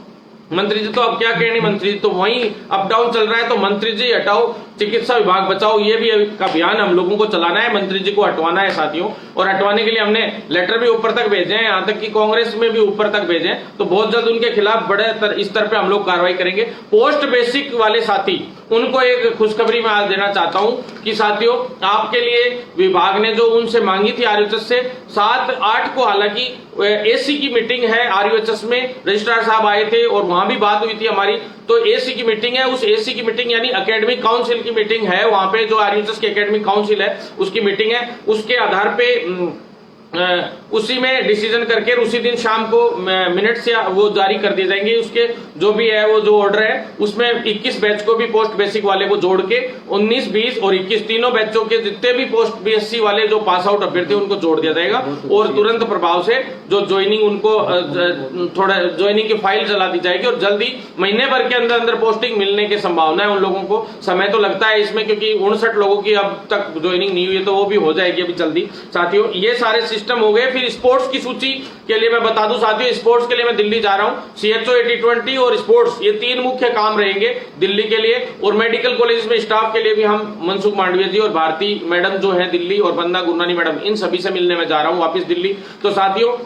मंत्री जी तो अब क्या कहने, मंत्री जी तो वहीं अप डाउन चल रहा है, तो मंत्री जी हटाओ, चिकित्सा विभाग बचाओ, ये भी अभियान हम लोगों को चलाना है, मंत्री जी को हटवाना है साथियों। और हटवाने के लिए हमने लेटर भी ऊपर तक भेजे हैं, यहां तक कि कांग्रेस में भी ऊपर तक भेजे हैं, तो बहुत जल्द उनके खिलाफ बड़े स्तर पे हम लोग कार्रवाई करेंगे। पोस्ट बेसिक वाले साथी, उनको एक खुशखबरी मैं आज देना चाहता हूं कि साथियों आपके लिए विभाग ने जो उनसे मांगी थी आरयूएचएस से 7-8 को, हालांकि एसी की मीटिंग है आरयूएचएस में, रजिस्ट्रार साहब आए थे और वहां भी बात हुई थी हमारी, तो एसी की मीटिंग है, उस एसी की मीटिंग यानी एकेडमिक काउंसिल की मीटिंग है, वहां पे जो आरयूएचएस की एकेडमिक काउंसिल है उसकी मीटिंग है, उसके आधार पे उसी में डिसीजन करके उसी दिन शाम को मिनट्स या वो जारी कर दिए जाएंगे। उसके जो भी है वो जो ऑर्डर है उसमें 21 बैच को भी पोस्ट बेसिक वाले को जोड़ के 19, 20 और 21 तीनों बैचों के जितने भी पोस्ट बीएससी वाले जो पास आउट अभ्यर्थी उनको जोड़ दिया जाएगा, और तुरंत प्रभाव से जो ज्वाइनिंग उनको थोड़ा ज्वाइनिंग की फाइल चला दी जाएगी, और जल्दी महीने भर के अंदर अंदर पोस्टिंग मिलने की संभावना है उन लोगों को। समय तो लगता है इसमें, क्योंकि 59 लोगों की अब तक ज्वाइनिंग नहीं हुई है, तो वो भी हो जाएगी अभी जल्दी साथियों। ये सारे सिस्टम हो गए। फिर स्पोर्ट्स की सूची के लिए मैं बता दूं साथियों, स्पोर्ट्स के लिए मैं दिल्ली जा रहा हूं, CHO 80-20 और स्पोर्ट्स, ये 3 मुख्य काम रहेंगे दिल्ली के लिए। और मेडिकल कॉलेज में स्टाफ के लिए भी हम मनसुख मांडविया जी और भारती मैडम जो है दिल्ली, और वंदना गुरनानी मैडम, इन सभी से मिलने में जा रहा हूं वापस दिल्ली। तो साथियों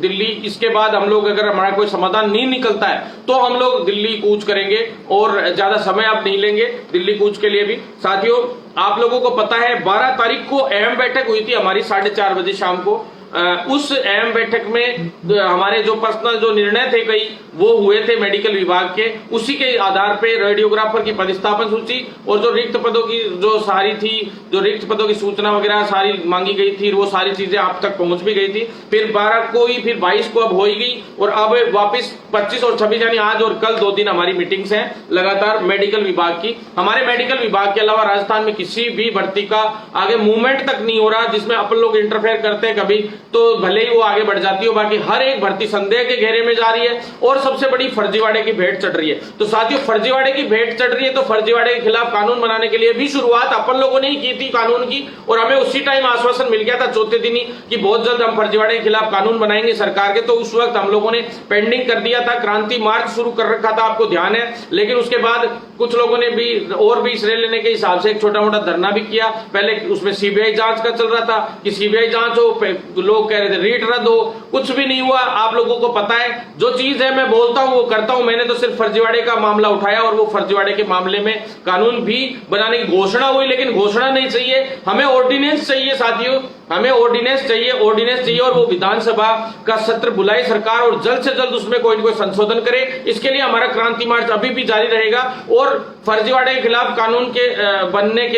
दिल्ली, इसके बाद हम लोग अगर हमारा कोई समाधान नहीं निकलता है तो हम लोग दिल्ली कूच करेंगे, और ज्यादा समय आप नहीं लेंगे दिल्ली कूच के लिए भी साथियों। आप लोगों को पता है 12 तारीख को अहम बैठक हुई थी हमारी 4:30 बजे शाम को, उस अहम बैठक में हमारे जो पर्सनल जो निर्णय थे कई वो हुए थे मेडिकल विभाग के, उसी के आधार पे रेडियोग्राफर की पदस्थापन सूची और जो रिक्त पदों की जो सारी थी, जो रिक्त पदों की सूचना वगैरह सारी मांगी गई थी, वो सारी चीजें आप तक पहुंच भी गई थी। फिर 12 को ही, फिर 22 को अब हो ही गई और अब वापस 25 और 26 यानी आज और कल 2 दिन हमारी मीटिंग्स हैं लगातार मेडिकल विभाग की। हमारे मेडिकल विभाग के अलावा राजस्थान में किसी भी भर्ती का आगे मूवमेंट तक नहीं हो रहा जिसमें अपन लोग इंटरफेयर करते हैं कभी तो भले ही वो आगे बढ़ जाती हो, बाकी हर एक भर्ती संदेह के घेरे में जा रही है और सबसे बड़ी फर्जीवाड़े की भेंट चढ़ रही है। तो साथियों, फर्जीवाड़े की भेंट चढ़ रही है तो फर्जीवाड़े के खिलाफ कानून बनाने के लिए भी शुरुआत अपन लोगों ने ही की थी कानून की, और हमें उसी टाइम आश्वासन मिल गया था चौथे दिन ही कि बहुत जल्द हम फर्जीवाड़े के खिलाफ कानून बनाएंगे सरकार के। तो उस वक्त हम लोगों ने पेंडिंग कर दिया था, क्रांति मार्च शुरू कर रखा था, आपको ध्यान है। लेकिन उसके बाद कुछ लोगों ने भी और भी श्रेय लेने के हिसाब से एक छोटा मोटा धरना भी किया। पहले उसमें सीबीआई जांच का चल रहा था कि सीबीआई जांच हो, लोग कह रहे थे रीट रद्द हो, कुछ भी नहीं हुआ। आप लोगों को पता है जो चीज है मैं बोलता हूं वो करता हूं। मैंने तो सिर्फ फर्जीवाड़े का मामला उठाया और वो फर्जीवाड़े के मामले में कानून भी बनाने की घोषणा हुई, लेकिन घोषणा नहीं चाहिए, हमें ऑर्डिनेंस चाहिए साथियों, हमें ऑर्डिनेंस चाहिए, ऑर्डिनेंस चाहिए और वो विधानसभा का सत्र बुलाए सरकार और जल्द से जल्द उसमें कोई न कोई संशोधन करे। इसके लिए हमारा क्रांति मार्च अभी भी जारी रहेगा और फर्जीवाड़े के खिलाफ कानून के बनाने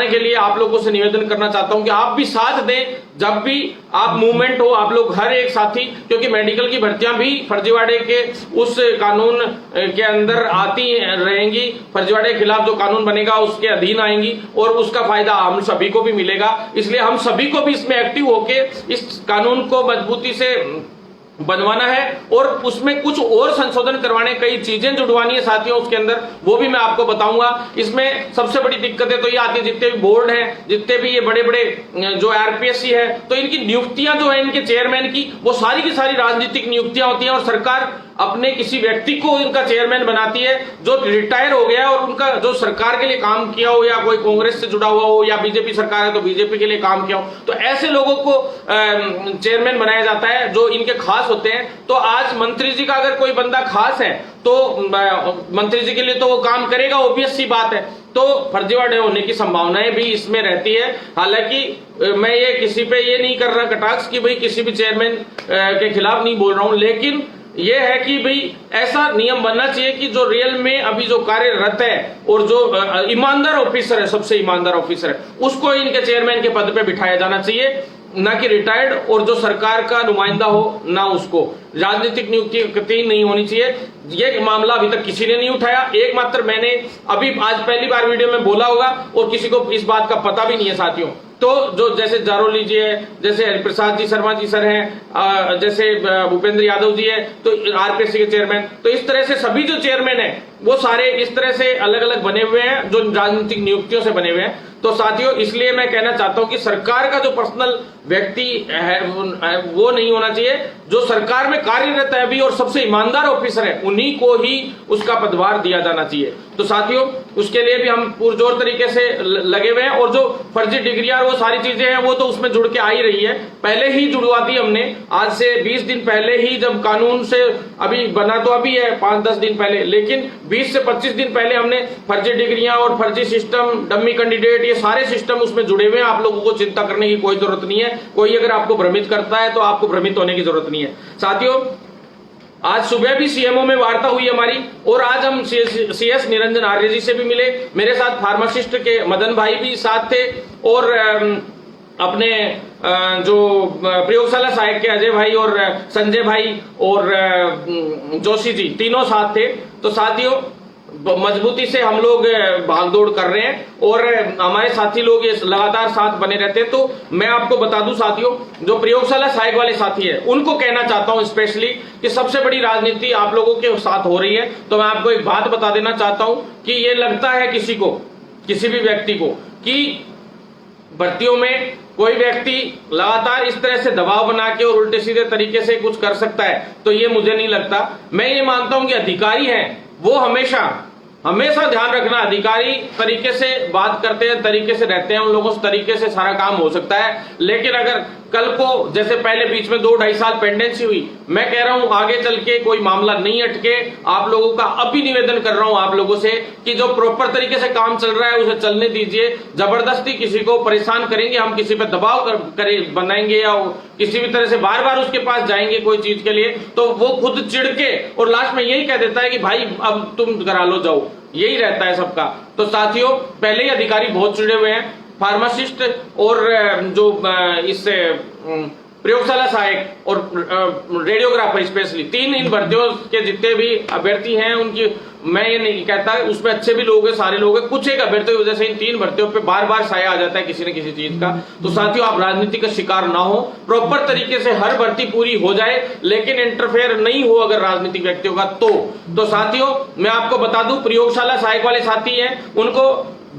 के लिए आप लोगों से निवेदन करना चाहता हूं कि आप भी साथ दें जब भी आप मूवमेंट हो, आप लोग हर एक साथी, क्योंकि मेडिकल की भर्तियां भी फर्जीवाड़े के उस कानून के अंदर आती रहेंगी, फर्जीवाड़े के खिलाफ जो कानून बनेगा उसके अधीन आएंगी और उसका फायदा हम सभी को भी मिलेगा। इसलिए हम सभी को भी इसमें एक्टिव होके इस कानून को मजबूती से बनवाना है और उसमें कुछ और संशोधन करवाने, कई चीजें जुड़वानी है साथियों उसके अंदर, वो भी मैं आपको बताऊंगा। इसमें सबसे बड़ी दिक्कतें तो ये आती है, जितने भी बोर्ड हैं, जितने भी ये बड़े बड़े जो आरपीएससी है, तो इनकी नियुक्तियां जो है इनके चेयरमैन की, वो सारी की सारी राजनीतिक नियुक्तियां होती हैं और सरकार अपने किसी व्यक्ति को इनका चेयरमैन बनाती है जो रिटायर हो गया और उनका जो सरकार के लिए काम किया हो, या कोई कांग्रेस से जुड़ा हुआ हो या बीजेपी सरकार है तो बीजेपी के लिए काम किया हो, तो ऐसे लोगों को चेयरमैन बनाया जाता है जो इनके खास होते हैं। तो आज मंत्री जी का अगर कोई बंदा खास है तो मंत्री जी के लिए तो वो काम करेगा, ऑब्वियस सी बात है। तो फर्जीवाड़े होने की संभावनाएं भी इसमें रहती है। हालांकि मैं ये किसी पे ये नहीं कर रहा कटाक्ष कि भाई किसी भी चेयरमैन के खिलाफ नहीं बोल रहा हूं, लेकिन ये है कि भाई ऐसा नियम बनना चाहिए कि जो रियल में अभी जो कार्यरत है और जो ईमानदार ऑफिसर है, सबसे ईमानदार ऑफिसर है, उसको इनके चेयरमैन के पद पे बिठाया जाना चाहिए, ना कि रिटायर्ड और जो सरकार का नुमाइंदा हो ना उसको। राजनीतिक नियुक्ति कतई नहीं होनी चाहिए। ये मामला अभी तक किसी ने नहीं उठाया, एकमात्र मैंने अभी आज पहली बार वीडियो में बोला होगा और किसी को इस बात का पता भी नहीं है साथियों। तो जो जैसे जारोली जी है, जैसे हरिप्रसाद जी शर्मा जी सर हैं, जैसे भूपेंद्र यादव जी है तो आरपीएससी के चेयरमैन, तो इस तरह से सभी जो चेयरमैन है वो सारे इस तरह से अलग अलग बने हुए हैं जो राजनीतिक नियुक्तियों से बने हुए हैं। तो साथियों, इसलिए मैं कहना चाहता हूं कि सरकार का जो पर्सनल व्यक्ति है वो नहीं होना चाहिए, जो सरकार में कार्यरत है अभी और सबसे ईमानदार ऑफिसर है उन्हीं को ही उसका पदभार दिया जाना चाहिए। तो साथियों, उसके लिए भी हम पुरजोर तरीके से लगे हुए हैं और जो फर्जी डिग्रियां वो सारी चीजें हैं वो तो उसमें जुड़ के आ ही रही है, पहले ही जुड़वा दी हमने। आज से 20 दिन पहले ही जब कानून से अभी बना तो अभी है 5-10 दिन पहले, लेकिन 20 से 25 दिन पहले हमने फर्जी डिग्रियां और फर्जी सिस्टम, डम्मी कैंडिडेट, ये सारे सिस्टम उसमें जुड़े हुए हैं। आप लोगों को चिंता करने की कोई जरूरत नहीं है। कोई अगर आपको भ्रमित करता है तो आपको भ्रमित होने की जरूरत नहीं है। साथियों, आज सुबह भी सीएमओ में वार्ता हुई हमारी और आज हम सीएस निरंजन आर्य जी से भी मिले। मेरे साथ फार्मासिस्ट के मदन भाई भी साथ थे और अपने जो प्रयोगशाला सहायक के अजय भाई और संजय भाई और जोशी जी, तीनों साथ थे। तो साथियों, मजबूती से हम लोग भागदौड़ कर रहे हैं और हमारे साथी लोग ये लगातार साथ बने रहते हैं। तो मैं आपको बता दूं साथियों, जो प्रयोगशाला सहायक वाले साथी है उनको कहना चाहता हूं स्पेशली कि सबसे बड़ी राजनीति आप लोगों के साथ हो रही है। तो मैं आपको एक बात बता देना चाहता हूं कि ये लगता है किसी को, किसी भी व्यक्ति को, कि भर्तियों में कोई व्यक्ति लगातार इस तरह से दबाव बना के और उल्टे सीधे तरीके से कुछ कर सकता है, तो ये मुझे नहीं लगता। मैं ये मानता हूं कि अधिकारी हैं वो हमेशा हमेशा ध्यान रखना, अधिकारी तरीके से बात करते हैं, तरीके से रहते हैं, उन लोगों से तरीके से सारा काम हो सकता है। लेकिन अगर कल को जैसे पहले बीच में 2-2.5 साल पेंडेंसी हुई, मैं कह रहा हूं आगे चल के कोई मामला नहीं अटके। आप लोगों का अभी निवेदन कर रहा हूं आप लोगों से कि जो प्रॉपर तरीके से काम चल रहा है उसे चलने दीजिए। जबरदस्ती किसी को परेशान करेंगे, हम किसी पे दबाव बनाएंगे या किसी भी तरह से बार बार उसके पास जाएंगे कोई चीज के लिए, तो वो खुद चिढ़ के और लास्ट में यही कह देता है कि भाई अब तुम करा लो, जाओ। यही रहता है सबका। तो साथियों, पहले ही अधिकारी बहुत चिड़े हुए हैं। फार्मासिस्ट और जो इससे प्रयोगशाला सहायक और रेडियोग्राफर स्पेशली 3 इन भर्तियों के जितने भी अभ्यर्थी हैं उनकी, मैं ये नहीं कहता उसमें अच्छे भी लोग हैं, सारे लोग हैं, कुछ एक अभ्यर्थियों की वजह से इन 3 भर्तियों पे बार बार साया आ जाता है किसी न किसी चीज का। तो साथियों, आप राजनीति का शिकार ना हो, प्रॉपर तरीके से हर भर्ती पूरी हो जाए, लेकिन इंटरफेयर नहीं हो अगर राजनीतिक व्यक्तियों का। तो साथियों, मैं आपको बता दूं, प्रयोगशाला सहायक वाले साथी हैं, उनको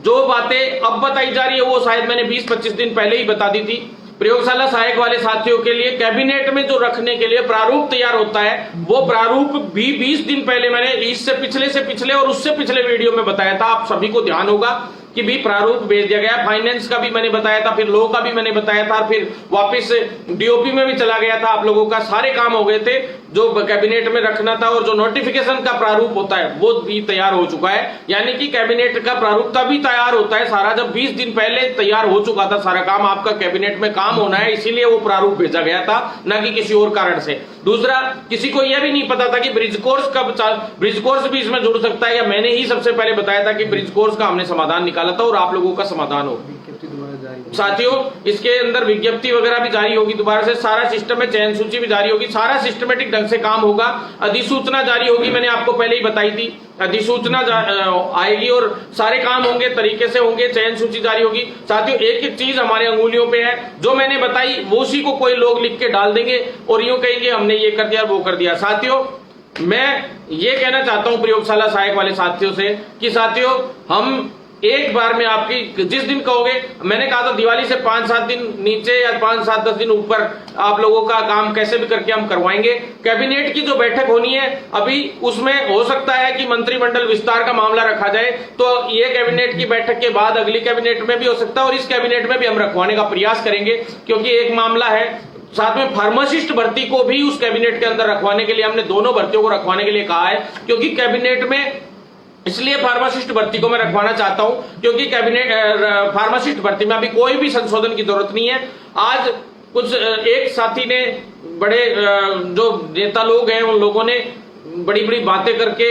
जो बातें अब बताई जा रही है वो शायद मैंने 20-25 दिन पहले ही बता दी थी। प्रयोगशाला सहायक वाले साथियों के लिए कैबिनेट में जो रखने के लिए प्रारूप तैयार होता है, वो प्रारूप भी 20 दिन पहले मैंने इससे पिछले और उससे पिछले वीडियो में बताया था। आप सभी को ध्यान होगा कि भी प्रारूप भेज दिया गया। फाइनेंस का भी मैंने बताया था, फिर लॉ का भी मैंने बताया था, फिर वापस डीओपी में भी चला गया था। आप लोगों का सारे काम हो गए थे जो कैबिनेट में रखना था, और जो नोटिफिकेशन का प्रारूप होता है वो भी तैयार हो चुका है। यानी कि कैबिनेट का प्रारूप तभी तैयार होता है सारा जब 20 दिन पहले तैयार हो चुका था सारा काम। आपका कैबिनेट में काम होना है, इसीलिए वो प्रारूप भेजा गया था, ना कि किसी और कारण से। दूसरा, किसी को यह भी नहीं पता था कि ब्रिज कोर्स ब्रिज कोर्स भी इसमें जुड़ सकता है, या मैंने ही सबसे पहले बताया था कि ब्रिज कोर्स का हमने समाधान निकाला था और आप लोगों का समाधान हो। साथियों, इसके अंदर विज्ञप्ति वगैरह भी जारी होगी दोबारा से, सारा सिस्टम में चयन सूची भी जारी होगी, सारा सिस्टमेटिक ढंग से काम होगा। अधिसूचना जारी होगी, मैंने आपको पहले ही बताई थी, अधिसूचना आएगी और सारे काम होंगे, तरीके से होंगे, चयन सूची जारी होगी। साथियों, एक एक चीज हमारे अंगुलियों पे है, जो मैंने बताई वो उसी को कोई लोग लिख के डाल देंगे और यूं कहेंगे हमने ये कर दिया वो कर दिया। साथियों, मैं ये कहना चाहता हूं प्रयोगशाला सहायक वाले साथियों से कि साथियों, हम एक बार में आपकी जिस दिन कहोगे, मैंने कहा था दिवाली से 5-7 दिन नीचे या 5-7-10 दिन ऊपर आप लोगों का काम कैसे भी करके हम करवाएंगे। कैबिनेट की जो बैठक होनी है अभी, उसमें हो सकता है कि मंत्रिमंडल विस्तार का मामला रखा जाए, तो ये कैबिनेट की बैठक के बाद अगली कैबिनेट में भी हो सकता है और इस कैबिनेट में भी हम रखवाने का प्रयास करेंगे, क्योंकि एक मामला है। साथ में फार्मासिस्ट भर्ती को भी उस कैबिनेट के अंदर रखवाने के लिए हमने दोनों भर्तियों को रखवाने के लिए कहा है, क्योंकि कैबिनेट में इसलिए फार्मासिस्ट भर्ती को मैं रखवाना चाहता हूं क्योंकि कैबिनेट फार्मासिस्ट भर्ती में अभी कोई भी संशोधन की जरूरत नहीं है। आज कुछ एक साथी ने, बड़े जो नेता लोग हैं, उन लोगों ने बड़ी बड़ी बातें करके,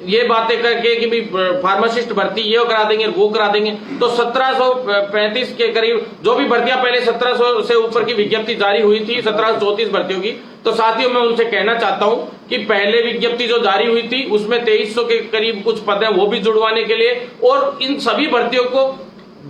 ये बातें करके कि भी फार्मासिस्ट भर्ती ये करा देंगे वो करा देंगे, तो 1735 के करीब जो भी भर्तियां पहले 1700 से ऊपर की विज्ञप्ति जारी हुई थी, 1734 भर्तियों की। तो साथियों, मैं उनसे कहना चाहता हूं कि पहले विज्ञप्ति जो जारी हुई थी उसमें 2300 के करीब कुछ पद हैं, वो भी जुड़वाने के लिए, और इन सभी भर्तियों को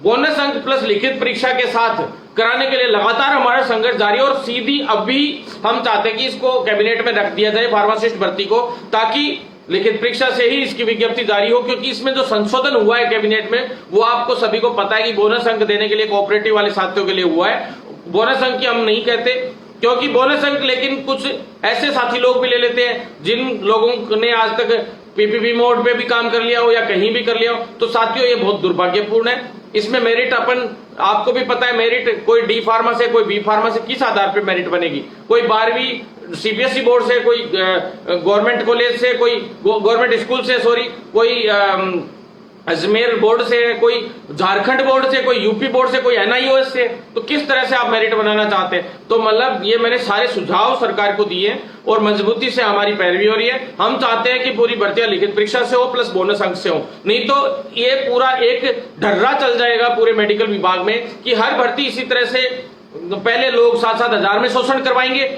बोनस अंक प्लस लिखित परीक्षा के साथ कराने के लिए लगातार हमारा संघर्ष जारी है। और सीधी अभी हम चाहते हैं कि इसको कैबिनेट में रख दिया जाए फार्मासिस्ट भर्ती को, ताकि लिखित परीक्षा से ही इसकी विज्ञप्ति जारी हो, क्योंकि इसमें जो संशोधन हुआ है कैबिनेट में, वो आपको सभी को पता है कि बोनस अंक देने के लिए कोऑपरेटिव वाले साथियों के लिए हुआ है। बोनस अंक की हम नहीं कहते, क्योंकि बोनस अंक लेकिन कुछ ऐसे साथी लोग भी ले लेते हैं जिन लोगों ने आज तक पीपीपी मोड पे भी काम कर लिया हो या कहीं भी कर लिया हो। तो साथियों, ये बहुत दुर्भाग्यपूर्ण है। इसमें मेरिट अपन, आपको भी पता है, मेरिट कोई डी फार्मा से, कोई बी फार्मा से, किस आधार पे मेरिट बनेगी? कोई 12वीं सीबीएसई बोर्ड से, कोई गवर्नमेंट कॉलेज से, कोई गवर्नमेंट स्कूल से, कोई अजमेर बोर्ड से, कोई झारखंड बोर्ड से, कोई यूपी बोर्ड से, कोई एनआईओएस से। तो किस तरह से आप मेरिट बनाना चाहते हैं? तो मतलब ये मैंने सारे सुझाव सरकार को दिए और मजबूती से हमारी पैरवी हो रही है। हम चाहते हैं कि पूरी भर्तियां लिखित परीक्षा से हो प्लस बोनस अंक से हो, नहीं तो ये पूरा एक ढर्रा चल जाएगा पूरे मेडिकल विभाग में कि हर भर्ती इसी तरह से, पहले लोग 7-7 हजार में शोषण करवाएंगे,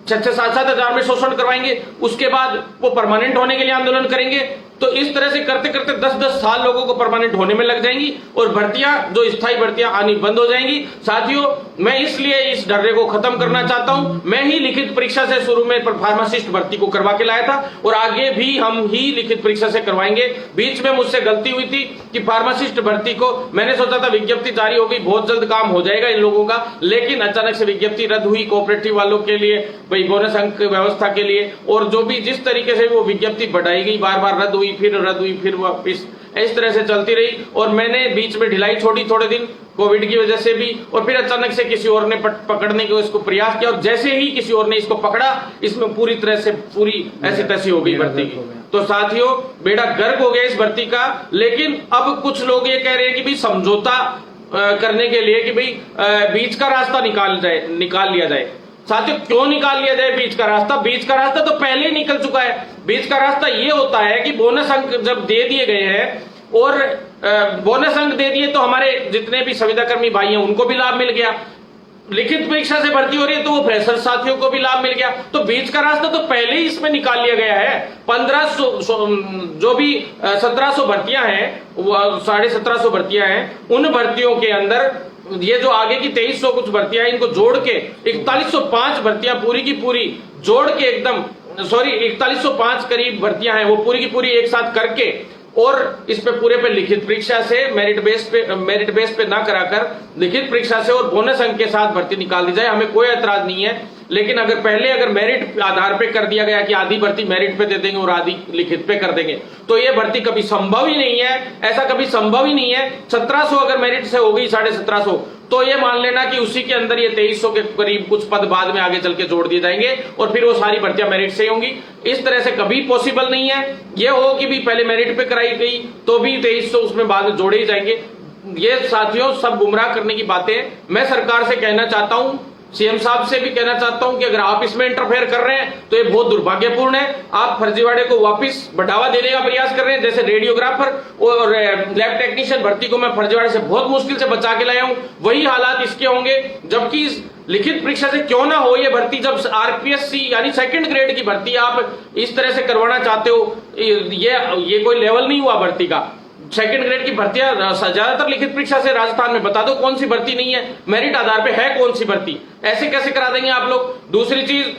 6-7 हजार में शोषण करवाएंगे, उसके बाद वो परमानेंट होने के लिए आंदोलन करेंगे। तो इस तरह से करते करते 10-10 साल लोगों को परमानेंट होने में लग जाएंगी और भर्तियां, जो स्थायी भर्तियां आनी बंद हो जाएंगी। साथियों, मैं इसलिए इस डर्रे को खत्म करना चाहता हूं। मैं ही लिखित परीक्षा से शुरू में फार्मासिस्ट भर्ती को करवा के लाया था और आगे भी हम ही लिखित परीक्षा से करवाएंगे। बीच में मुझसे गलती हुई थी कि फार्मासिस्ट भर्ती को मैंने सोचा था विज्ञप्ति जारी होगी, बहुत जल्द काम हो जाएगा इन लोगों का, लेकिन अचानक से विज्ञप्ति रद्द हुई कोऑपरेटिव वालों के लिए, भाई बोनस अंक व्यवस्था के लिए, और जो भी जिस तरीके से वो विज्ञप्ति बढ़ाई गई, बार बार रद्द हुई, हुई, फिर रद्द हुई, फिर वापिस, इस तरह से चलती रही। और मैंने बीच में ढिलाई छोड़ी थोड़े दिन कोविड की वजह से भी, और फिर अचानक से किसी और ने पकड़ने को इसको प्रयास किया, और जैसे ही किसी और ने इसको पकड़ा, इसमें पूरी तरह से पूरी ऐसी तैसी हो गई भर्ती की। तो साथियों, बेड़ा गर्क हो गया इस भर्ती का। लेकिन अब कुछ लोग ये कह रहे हैं कि भाई समझौता करने के लिए कि भाई बीच का रास्ता निकाल लिया जाए। साथियों, क्यों निकाल लिया जाए बीच का रास्ता? बीच का रास्ता तो पहले ही निकल चुका है। बीच का रास्ता ये होता है कि बोनस अंक जब दे दिए गए हैं और बोनस अंक दे दिए तो हमारे जितने भी संविदाकर्मी भाई हैं उनको भी लाभ मिल गया। लिखित परीक्षा से भर्ती हो रही है तो वो फ्रेशर साथियों को भी लाभ मिल गया। तो बीच का रास्ता तो पहले ही इसमें निकाल लिया गया है। 1500 जो भी 1700 भर्तियां हैं, 1750 भर्तियां हैं, उन भर्तियों के अंदर ये जो आगे की 2300 कुछ भर्तियां हैं, इनको जोड़ के 4105 भर्तियां पूरी की पूरी जोड़ के एकदम 4105 करीब भर्तियां हैं, वो पूरी की पूरी एक साथ करके, और इस पे पूरे पे लिखित परीक्षा से मेरिट बेस पे ना कराकर लिखित परीक्षा से और बोनस अंक के साथ भर्ती निकाल दी जाए। हमें कोई ऐतराज नहीं है। लेकिन अगर मेरिट आधार पे कर दिया गया कि आधी भर्ती मेरिट पे दे देंगे और आधी लिखित पे कर देंगे, तो ये भर्ती कभी संभव ही नहीं है। ऐसा कभी संभव ही नहीं है। 1700 अगर मेरिट से हो गई 1750, तो ये मान लेना कि उसी के अंदर ये 2300 के करीब कुछ पद बाद में आगे चल के जोड़ दिए जाएंगे और फिर वो सारी भर्तियां मेरिट से ही होंगी। इस तरह से कभी पॉसिबल नहीं है। ये हो कि भी पहले मेरिट पे कराई गई तो भी 2300 उसमें बाद में जोड़े ही जाएंगे। ये साथियों सब गुमराह करने की बातें हैं। मैं सरकार से कहना चाहता हूं, सीएम साहब से भी कहना चाहता हूं कि अगर आप इसमें इंटरफेयर कर रहे हैं तो ये बहुत दुर्भाग्यपूर्ण है। आप फर्जीवाड़े को वापस बढ़ावा देने का प्रयास कर रहे हैं। जैसे रेडियोग्राफर और लैब टेक्नीशियन भर्ती को मैं फर्जीवाड़े से बहुत मुश्किल से बचा के लाया हूं, वही हालात इसके होंगे। जबकि लिखित परीक्षा से क्यों ना हो ये भर्ती, जब आरपीएससी यानी सेकंड ग्रेड की भर्ती आप इस तरह से करवाना चाहते हो, ये कोई लेवल नहीं हुआ भर्ती का। सेकंड ग्रेड की भर्तियां ज्यादातर लिखित परीक्षा से, राजस्थान में बता दो कौन सी भर्ती नहीं है, मेरिट आधार पे है कौन सी भर्ती, ऐसे कैसे करा देंगे आप लोग? दूसरी चीज,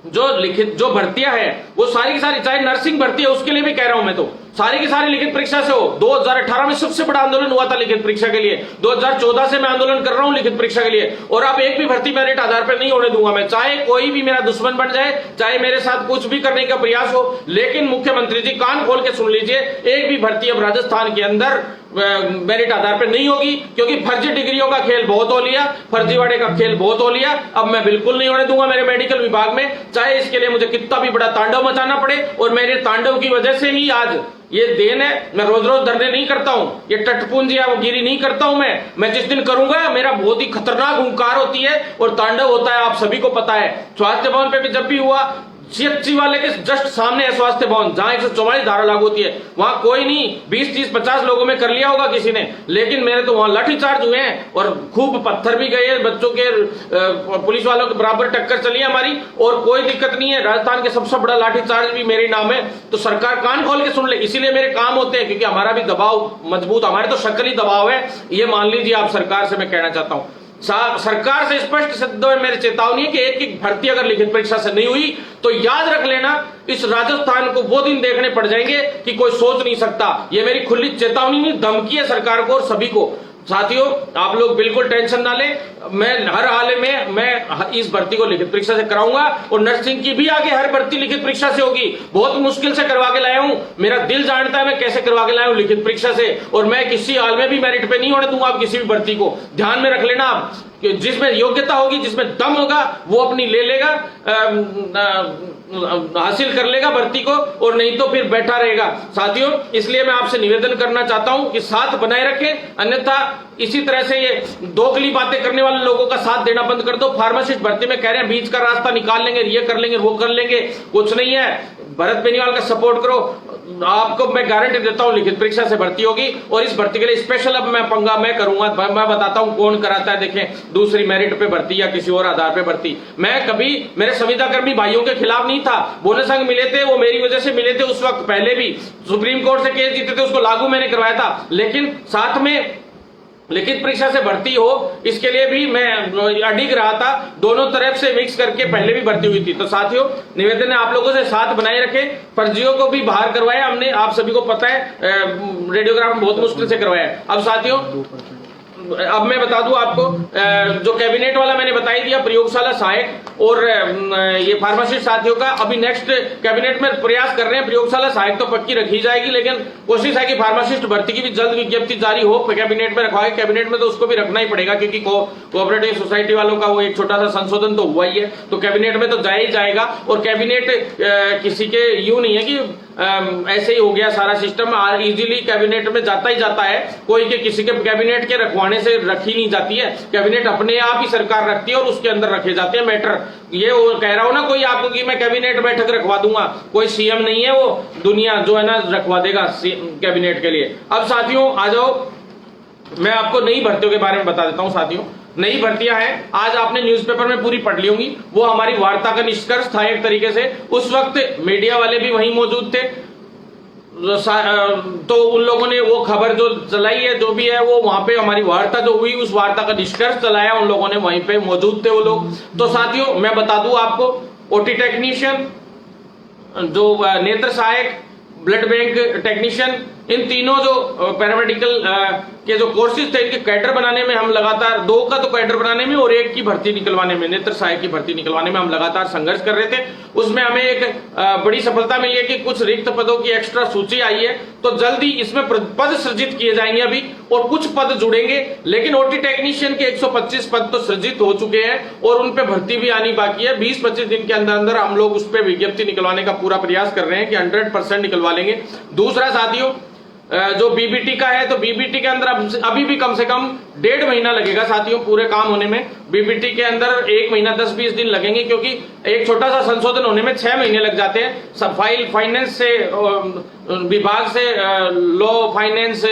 जो भर्तियां हैं वो सारी की सारी, चाहे नर्सिंग भर्ती है उसके लिए भी कह रहा हूं मैं, तो सारी की सारी लिखित परीक्षा से हो। 2018 में सबसे बड़ा आंदोलन हुआ था लिखित परीक्षा के लिए। 2014 से मैं आंदोलन कर रहा हूं लिखित परीक्षा के लिए, और अब एक भी भर्ती मेरिट आधार पर नहीं होने दूंगा मैं, चाहे कोई भी मेरा दुश्मन बन जाए, चाहे मेरे साथ कुछ भी करने का प्रयास हो। लेकिन मुख्यमंत्री जी कान खोल के सुन लीजिए, एक भी भर्ती अब राजस्थान के अंदर मेरिट आधार पर नहीं होगी, क्योंकि फर्जी डिग्रियों का खेल बहुत हो लिया, फर्जीवाड़े का खेल बहुत हो लिया। अब मैं बिल्कुल नहीं होने दूंगा मेरे मेडिकल विभाग में, चाहे इसके लिए मुझे कितना भी बड़ा तांडव मचाना पड़े। और मेरे तांडव की वजह से ही आज ये देन है। मैं रोज रोज धरने नहीं करता हूं, ये टटपुंजिया वो गिरी नहीं करता हूं मैं जिस दिन करूंगा मेरा बहुत ही खतरनाक हुंकार होती है और तांडव होता है, आप सभी को पता है। स्वास्थ्य भवन पे भी जब भी हुआ, सीएचसी वाले के जस्ट सामने है स्वास्थ्य भवन, जहां 144 धारा लागू होती है, वहां कोई नहीं 20, 30, 50 लोगों में कर लिया होगा किसी ने, लेकिन मेरे तो वहां लाठीचार्ज हुए हैं और खूब पत्थर भी गए, बच्चों के पुलिस वालों के बराबर टक्कर चली हमारी, और कोई दिक्कत नहीं है। राजस्थान के सबसे बड़ा लाठीचार्ज भी मेरे नाम है। तो सरकार कान खोल के सुन ले, इसीलिए मेरे काम होते हैं, क्योंकि हमारा भी दबाव मजबूत, हमारे तो शक्ल ही दबाव है, ये मान लीजिए आप। सरकार से मैं कहना चाहता हूं, सरकार से स्पष्ट शब्दों में मेरी चेतावनी है कि एक भर्ती अगर लिखित परीक्षा से नहीं हुई तो याद रख लेना, इस राजस्थान को वो दिन देखने पड़ जाएंगे कि कोई सोच नहीं सकता। ये मेरी खुली चेतावनी नहीं, धमकी है सरकार को और सभी को। साथियों, आप लोग बिल्कुल टेंशन ना लें, मैं हर हाल में मैं इस भर्ती को लिखित परीक्षा से कराऊंगा, और नर्सिंग की भी आगे हर भर्ती लिखित परीक्षा से होगी। बहुत मुश्किल से करवा के लाया हूं, मेरा दिल जानता है मैं कैसे करवा के लाया हूं लिखित परीक्षा से, और मैं किसी हाल में भी मेरिट पे नहीं होने दूंगा आप किसी भी भर्ती को। ध्यान में रख लेना आप, जिसमें योग्यता होगी, जिसमें दम होगा, वो अपनी ले लेगा, हासिल कर लेगा भर्ती को, और नहीं तो फिर बैठा रहेगा। साथियों, इसलिए मैं आपसे निवेदन करना चाहता हूं कि साथ बनाए रखें, अन्यथा इसी तरह से ये दोगली बातें करने वाले लोगों का साथ देना बंद कर दो। फार्मासिस्ट भर्ती में कह रहे हैं बीच का रास्ता निकाल लेंगे, ये कर लेंगे, वो कर लेंगे, कुछ नहीं है। भरत बेनीवाल का सपोर्ट करो, आपको मैं गारंटी देता हूं लिखित परीक्षा से भर्ती होगी। और इस भर्ती के लिए स्पेशल अब मैं पंगा मैं करूंगा, मैं बताता हूं कौन कराता है। देखें, दूसरी मेरिट पे भर्ती या किसी और आधार पे भर्ती, मैं कभी मेरे संविदाकर्मी भाइयों के खिलाफ नहीं था। बोनस अंक मिले थे, वो मेरी वजह से मिले थे, उस वक्त पहले भी सुप्रीम कोर्ट से केस जीते थे, उसको लागू मैंने करवाया था। लेकिन साथ में लिखित परीक्षा से भर्ती हो, इसके लिए भी मैं अडिग रहा था, दोनों तरफ से मिक्स करके पहले भी भर्ती हुई थी। तो साथियों, निवेदन है आप लोगों से, साथ बनाए रखें, फर्जियों को भी बाहर करवाया हमने, आप सभी को पता है, रेडियोग्राम बहुत मुश्किल से करवाया। अब साथियों, अब मैं बता दूं आपको, जो कैबिनेट वाला मैंने बता ही दिया, प्रयोगशाला सहायक और ये फार्मासिस्ट साथियों का अभी नेक्स्ट कैबिनेट में प्रयास कर रहे हैं। प्रयोगशाला सहायक तो पक्की रखी जाएगी, लेकिन कोशिश है कि फार्मासिस्ट भर्ती की भी जल्द विज्ञप्ति जारी हो, कैबिनेट में रखवाए। कैबिनेट में तो उसको भी रखना ही पड़ेगा, क्योंकि कोऑपरेटिव सोसाइटी वालों का वो एक छोटा सा संशोधन तो हुआ ही है, तो कैबिनेट में तो जा ही जाएगा। और कैबिनेट किसी के यूं नहीं है कि ऐसे ही हो गया सारा सिस्टम, इजीली कैबिनेट में जाता ही जाता है। कोई के किसी के कैबिनेट के रखवाने से रखी नहीं जाती है, कैबिनेट अपने आप ही सरकार रखती है और उसके अंदर रखे जाते हैं मैटर। ये कह रहा हूं ना कोई आपको कि मैं कैबिनेट बैठक रखवा दूंगा, कोई सीएम नहीं है वो दुनिया जो है ना रखवा देगा कैबिनेट के लिए। अब साथियों आ जाओ, मैं आपको नई भर्तियों के बारे में बता देता हूं। साथियों नई भर्तियां हैं, आज आपने न्यूज़पेपर में पूरी पढ़ ली होंगी, वो हमारी वार्ता का निष्कर्ष था एक तरीके से। उस वक्त मीडिया वाले भी वहीं मौजूद थे, तो उन लोगों ने वो खबर जो चलाई है, जो भी है वो वहां पे हमारी वार्ता जो हुई, उस वार्ता का निष्कर्ष चलाया उन लोगों ने, वहीं पे मौजूद थे वो लोग। तो साथियों मैं बता दूं आपको, ओटी टेक्नीशियन, जो नेत्र सहायक, ब्लड बैंक टेक्नीशियन, इन तीनों जो पैरामेडिकल के जो कोर्सेज थे, इनके कैडर बनाने में हम लगातार, 2 का तो कैडर बनाने में और 1 की भर्ती निकलवाने में, नेत्र सहायक की भर्ती निकलवाने में हम लगातार संघर्ष कर रहे थे। उसमें हमें एक बड़ी सफलता मिली है कि कुछ रिक्त पदों की एक्स्ट्रा सूची आई है, तो जल्दी इसमें पद सृजित किए जाएंगे अभी, और कुछ पद जुड़ेंगे। लेकिन ओटी टेक्नीशियन के 125 पद तो सृजित हो चुके हैं और उन पे भर्ती भी आनी बाकी है। 20-25 दिन के अंदर अंदर हम लोग उस पर विज्ञप्ति निकलवाने का पूरा प्रयास कर रहे हैं कि 100% निकलवा लेंगे। दूसरा साथियों, जो बीबीटी का है, तो बीबीटी के अंदर अभी भी कम से कम 1.5 महीना लगेगा साथियों पूरे काम होने में। बीबीटी के अंदर 1 महीना 10-20 दिन लगेंगे, क्योंकि एक छोटा सा संशोधन होने में 6 महीने लग जाते हैं। सब फाइनेंस से विभाग से लॉ, फाइनेंस,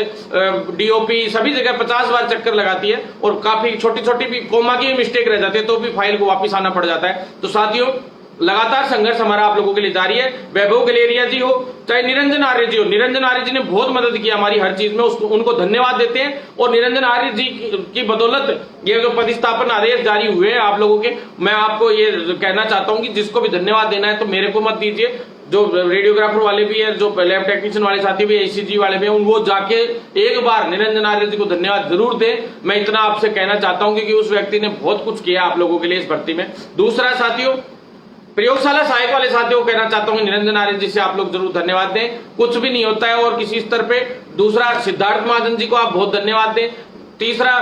डीओपी सभी जगह 50 बार चक्कर लगाती है, और काफी छोटी छोटी भी कोमा की मिस्टेक रह जाती है, तो भी फाइल को वापिस आना पड़ जाता है। तो साथियों लगातार संघर्ष हमारा आप लोगों के लिए जारी है। वैभव गलेरिया जी हो, चाहे निरंजन आर्य जी हो, निरंजन आर्य जी ने बहुत मदद की हमारी हर चीज में, उसको उनको धन्यवाद देते हैं। और निरंजन आर्य जी की बदौलत ये जो पदस्थापन आदेश जारी हुए हैं आप लोगों के, मैं आपको ये कहना चाहता हूं कि जिसको भी धन्यवाद देना है तो मेरे को मत दीजिए, जो रेडियोग्राफर वाले भी है, जो लैब टेक्नीशियन वाले साथी भी, एसीजी वाले भी हैं, वो जाके एक बार निरंजन आर्य जी को धन्यवाद जरूर दें। मैं इतना आपसे कहना चाहता हूं क्योंकि उस व्यक्ति ने बहुत कुछ किया आप लोगों के लिए इस भर्ती में। दूसरा साथियों, प्रयोगशाला सहायक वाले साथियों को कहना चाहता हूं निरंजन आर्य जी से आप लोग जरूर धन्यवाद दें, कुछ भी नहीं होता है और किसी स्तर पे। दूसरा, सिद्धार्थ महाजन जी को आप बहुत धन्यवाद दें। तीसरा,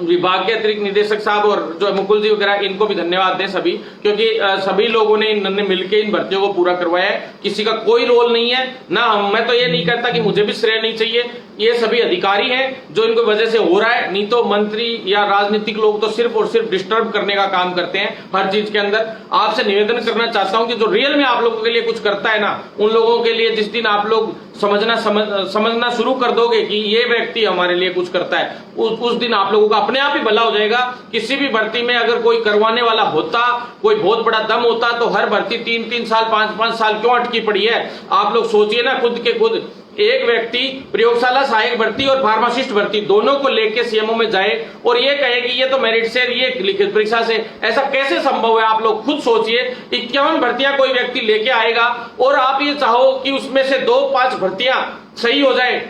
विभाग के अतिरिक्त निदेशक साहब और जो मुकुल जी वगैरह, इनको भी धन्यवाद दें सभी, क्योंकि सभी लोगों ने इन्होंने मिलकर इन भर्तियों को पूरा करवाया है। किसी का कोई रोल नहीं है ना, मैं तो ये नहीं कहता कि मुझे भी श्रेय नहीं चाहिए, ये सभी अधिकारी हैं जो इनको वजह से हो रहा है, नहीं तो मंत्री या राजनीतिक लोग तो सिर्फ और सिर्फ डिस्टर्ब करने का काम करते हैं हर चीज के अंदर। आपसे निवेदन करना चाहता हूं कि जो रियल में आप लोगों के लिए कुछ करता है ना, उन लोगों के लिए जिस दिन आप लोग समझना शुरू कर दोगे कि ये व्यक्ति हमारे लिए कुछ करता है, उस दिन आप लोगों का अपने आप ही भला हो जाएगा। किसी भी भर्ती में अगर कोई करवाने वाला होता, कोई बहुत बड़ा दम होता, तो हर भर्ती 3-3 साल 5-5 साल क्यों अटकी पड़ी है? आप लोग सोचिए ना खुद के खुद। एक व्यक्ति प्रयोगशाला सहायक भर्ती और फार्मासिस्ट भर्ती दोनों को लेके सीएमओ में जाए और ये कहे कि ये तो मेरिट से, ये लिखित परीक्षा से, ऐसा कैसे संभव है? आप लोग खुद सोचिए। 51 भर्तियां कोई व्यक्ति लेके आएगा और आप ये चाहो कि उसमें से 2-5 भर्तियां सही हो जाए,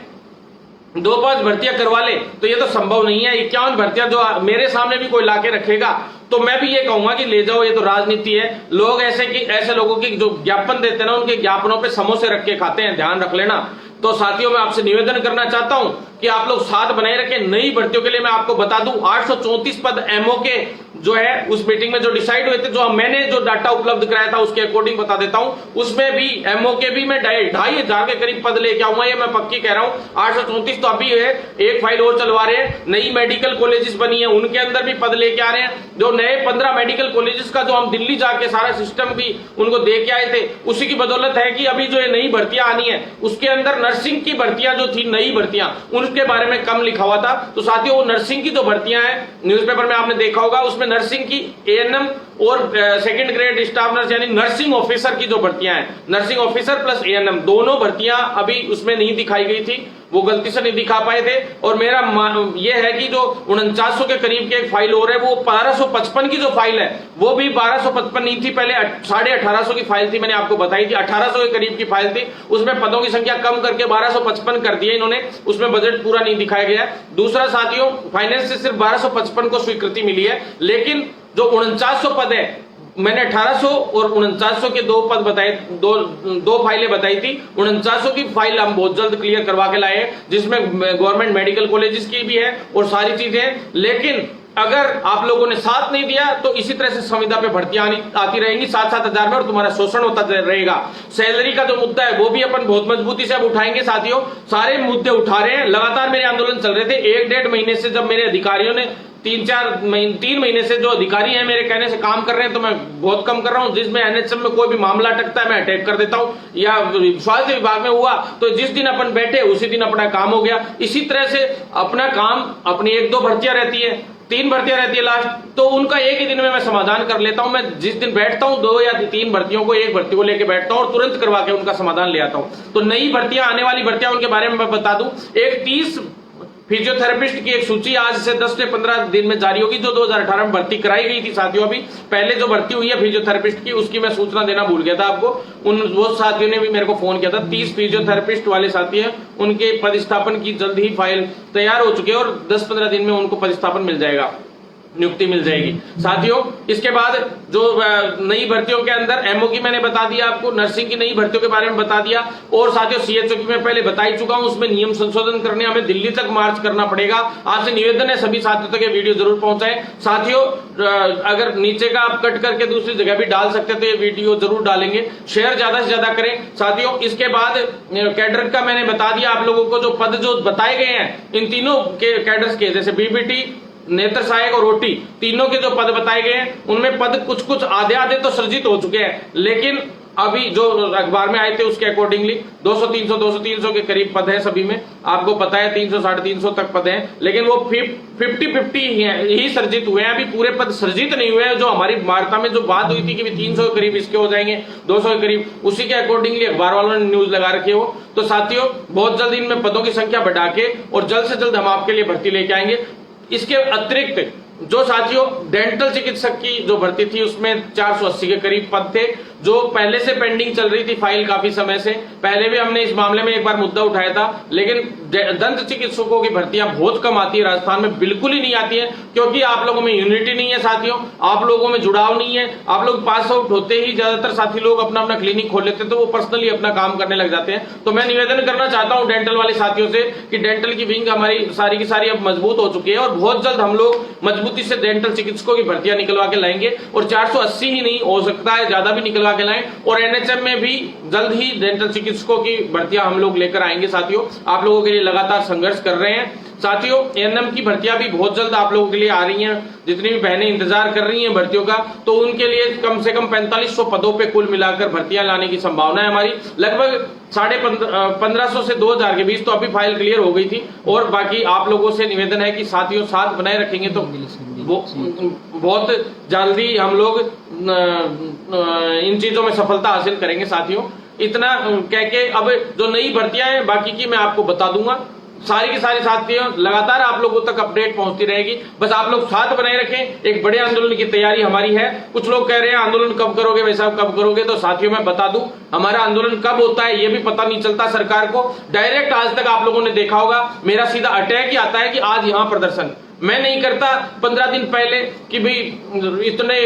2-5 भर्तियां करवा ले, तो ये तो संभव नहीं है। 51 भर्तियां जो मेरे सामने भी कोई लाके रखेगा तो मैं भी ये कहूंगा कि ले जाओ, ये तो राजनीति है। लोग ऐसे लोगों की जो ज्ञापन देते हैं ना, उनके ज्ञापनों पे समोसे रख के खाते हैं, ध्यान रख लेना। तो साथियों मैं आपसे निवेदन करना चाहता हूं कि आप लोग साथ बनाए रखें। नई भर्तियों के लिए मैं आपको बता दूं, 834 पद एमओ के जो है उस मीटिंग में जो डिसाइड हुए थे, जो मैंने जो डाटा उपलब्ध कराया था उसके अकॉर्डिंग बता देता हूं, उसमें भी एमओ के भी मैं 2,500 के करीब पद लेके आऊंगा, ये मैं पक्की कह रहा हूं। 834 तो अभी है, एक फाइल और चलवा रहे हैं। नई मेडिकल कॉलेजेस बनी है, उनके अंदर भी पद लेके आ रहे हैं। जो नए 15 मेडिकल कॉलेजेस का जो हम दिल्ली जाके सारा सिस्टम भी उनको दे के आए थे, उसी की बदौलत है कि अभी जो ये नई भर्तियां आनी है, उसके अंदर नर्सिंग की भर्तियां जो थी, नई भर्तियां, उनके बारे में कम लिखा हुआ था। तो साथियों वो नर्सिंग की जो भर्तियां हैं, न्यूज़पेपर में आपने देखा होगा, उसमें नर्सिंग की एएनएम और सेकंड ग्रेड स्टाफ नर्स यानी नर्सिंग ऑफिसर की जो भर्तियां हैं, नर्सिंग ऑफिसर प्लस एएनएम, दोनों भर्तियां अभी उसमें नहीं दिखाई गई थी, वो गलती से नहीं दिखा पाए थे। और मेरा ये है कि जो 4900 के करीब की एक फाइल हो रहा है, वो 1255 की जो फाइल है, वो भी 1255 नहीं थी, पहले 1850 की फाइल थी, मैंने आपको बताई थी। 1800 के करीब की फाइल थी, उसमें पदों की संख्या कम करके 1255 कर दिया इन्होंने। उसमें बजट बजट पूरा नहीं दिखाया गया है। दूसरा साथियों, फाइनेंस से सिर्फ 1255 को स्वीकृति मिली है, लेकिन जो 4900 पद है, मैंने 1800 और 4900 के दो पद बताए, दो फाइलें बताई थी। 4900 की फाइल हम बहुत जल्द क्लियर करवा के लाए हैं, जिसमें गवर्नमेंट मेडिकल कॉलेजेस की भी है और सारी चीजें। लेकिन अगर आप लोगों ने साथ नहीं दिया तो इसी तरह से संविदा पे भर्तियां आती रहेंगी 7-7 हजार में, और तुम्हारा शोषण होता रहेगा। सैलरी का जो मुद्दा है वो भी अपन बहुत मजबूती से अब उठाएंगे साथियों। सारे मुद्दे उठा रहे हैं, लगातार मेरे आंदोलन चल रहे थे 1-1.5 महीने से। जब मेरे अधिकारियों ने 3 महीने से जो अधिकारी हैं मेरे कहने से काम कर रहे हैं, तो मैं बहुत कम कर रहा हूं। जिसमें एनएचएम में कोई भी मामला अटकता है मैं अटैक कर देता हूं, या स्वास्थ्य विभाग में हुआ तो जिस दिन अपन बैठे उसी दिन अपना काम हो गया। इसी तरह से अपना काम, अपनी 1-2 भर्तियां रहती है, 3 भर्तियां रहती है लास्ट, तो उनका एक ही दिन में मैं समाधान कर लेता हूं। मैं जिस दिन बैठता हूं 2 या 3 भर्तियों को, एक भर्ती को लेकर बैठता हूं और तुरंत करवा के उनका समाधान ले आता हूं। तो नई भर्तियां, आने वाली भर्तियां, उनके बारे में मैं बता दूं। एक 30 फिजियोथेरेपिस्ट की एक सूची आज से 10 से 15 दिन में जारी होगी, जो 2018 में भर्ती कराई गई थी साथियों। अभी पहले जो भर्ती हुई है फिजियोथेरेपिस्ट की, उसकी मैं सूचना देना भूल गया था आपको। वो साथियों ने भी मेरे को फोन किया था। 30 फिजियोथेरेपिस्ट वाले साथी हैं, उनके पदस्थापन की जल्द ही फाइल तैयार हो चुकी है और 10-15 दिन में उनको पदस्थापन मिल जाएगा, नियुक्ति मिल जाएगी साथियों। इसके बाद जो नई भर्तियों के अंदर एमओ की मैंने बता दिया आपको, नर्सिंग की नई भर्तियों के बारे में बता दिया, और साथियों सीएचओ की मैं पहले बता ही चुका हूं। उसमें नियम संशोधन करने हमें दिल्ली तक मार्च करना पड़ेगा। आपसे निवेदन है सभी साथियों तक ये वीडियो जरूर पहुंचाएं साथियों। अगर नीचे का आप कट करके दूसरी जगह भी डाल सकते तो ये वीडियो जरूर डालेंगे, शेयर ज्यादा से ज्यादा करें साथियों। इसके बाद कैडर का मैंने बता दिया आप लोगों को, जो पद जो बताए गए हैं इन तीनों के कैडर्स के, जैसे बीबीटी, नेत्र सहायक और ओटी, तीनों के जो पद बताए गए हैं उनमें पद कुछ आधे तो सृजित हो चुके हैं, लेकिन अभी जो अखबार में आए थे उसके अकॉर्डिंगली 200-300 के करीब पद है सभी में। आपको पता है 300-350 तक पद हैं, लेकिन वो 50-50 ही सर्जित हुए हैं, अभी पूरे पद सर्जित नहीं हुए हैं। जो हमारी वार्ता में जो बात हुई थी कि 300 के करीब इसके हो जाएंगे, 200 के करीब, उसी के अकॉर्डिंगली अखबार वालों ने न्यूज लगा रखी हो। तो साथियों बहुत जल्द इनमें पदों की संख्या बढ़ा के और जल्द से जल्द हम आपके लिए भर्ती लेके आएंगे। इसके अतिरिक्त जो साथियों डेंटल चिकित्सक की जो भर्ती थी उसमें 480 के करीब पद थे, जो पहले से पेंडिंग चल रही थी फाइल काफी समय से। पहले भी हमने इस मामले में एक बार मुद्दा उठाया था, लेकिन दंत चिकित्सकों की भर्तियां बहुत कम आती है राजस्थान में, बिल्कुल ही नहीं आती है, क्योंकि आप लोगों में यूनिटी नहीं है साथियों, आप लोगों में जुड़ाव नहीं है। आप लोग पास आउट होते ही ज्यादातर साथी लोग अपना अपना क्लिनिक खोल लेते, तो वो पर्सनली अपना काम करने लग जाते हैं। तो मैं निवेदन करना चाहता हूं डेंटल वाले साथियों से कि डेंटल की विंग हमारी सारी की सारी अब मजबूत हो चुकी है और बहुत जल्द हम लोग मजबूती से डेंटल चिकित्सकों की भर्तियां निकलवा के लाएंगे, और 480 ही नहीं हो सकता है ज्यादा भी निकलवा के लाएं। और एनएचएम में भी जल्द ही डेंटल चिकित्सकों की भर्तियां हम लोग लेकर आएंगे साथियों। आप लोगों के लिए लगातार संघर्ष कर रहे हैं साथियों। एएनएम की भर्तियां भी बहुत जल्द आप लोगों के लिए आ रही हैं। जितनी भी बहनें इंतजार कर रही हैं भर्तियों का, तो उनके लिए कम से कम 4500 पदों पे कुल मिलाकर भर्तियां लाने की संभावना है हमारी। लगभग 1550 से 2000 के बीच तो अभी फाइल क्लियर हो गई थी, और बाकी आप लोगों से निवेदन है कि साथियों साथ बनाए रखेंगे तो बहुत जल्दी हम लोग इन चीजों में सफलता हासिल करेंगे साथियों। इतना कह के अब जो नई भर्तियां हैं बाकी की मैं आपको बता दूंगा। सारी की सारी साथियों लगातार आप लोगों तक अपडेट पहुंचती रहेगी, बस आप लोग साथ बनाए रखें। एक बड़े आंदोलन की तैयारी हमारी है। कुछ लोग कह रहे हैं आंदोलन कब करोगे, वैसा कब करोगे, तो साथियों मैं बता दूं हमारा आंदोलन कब होता है ये भी पता नहीं चलता सरकार को। डायरेक्ट आज तक आप लोगों ने देखा होगा मेरा सीधा अटैक ही आता है कि आज यहां प्रदर्शन। मैं नहीं करता 15 दिन पहले कि भाई इतने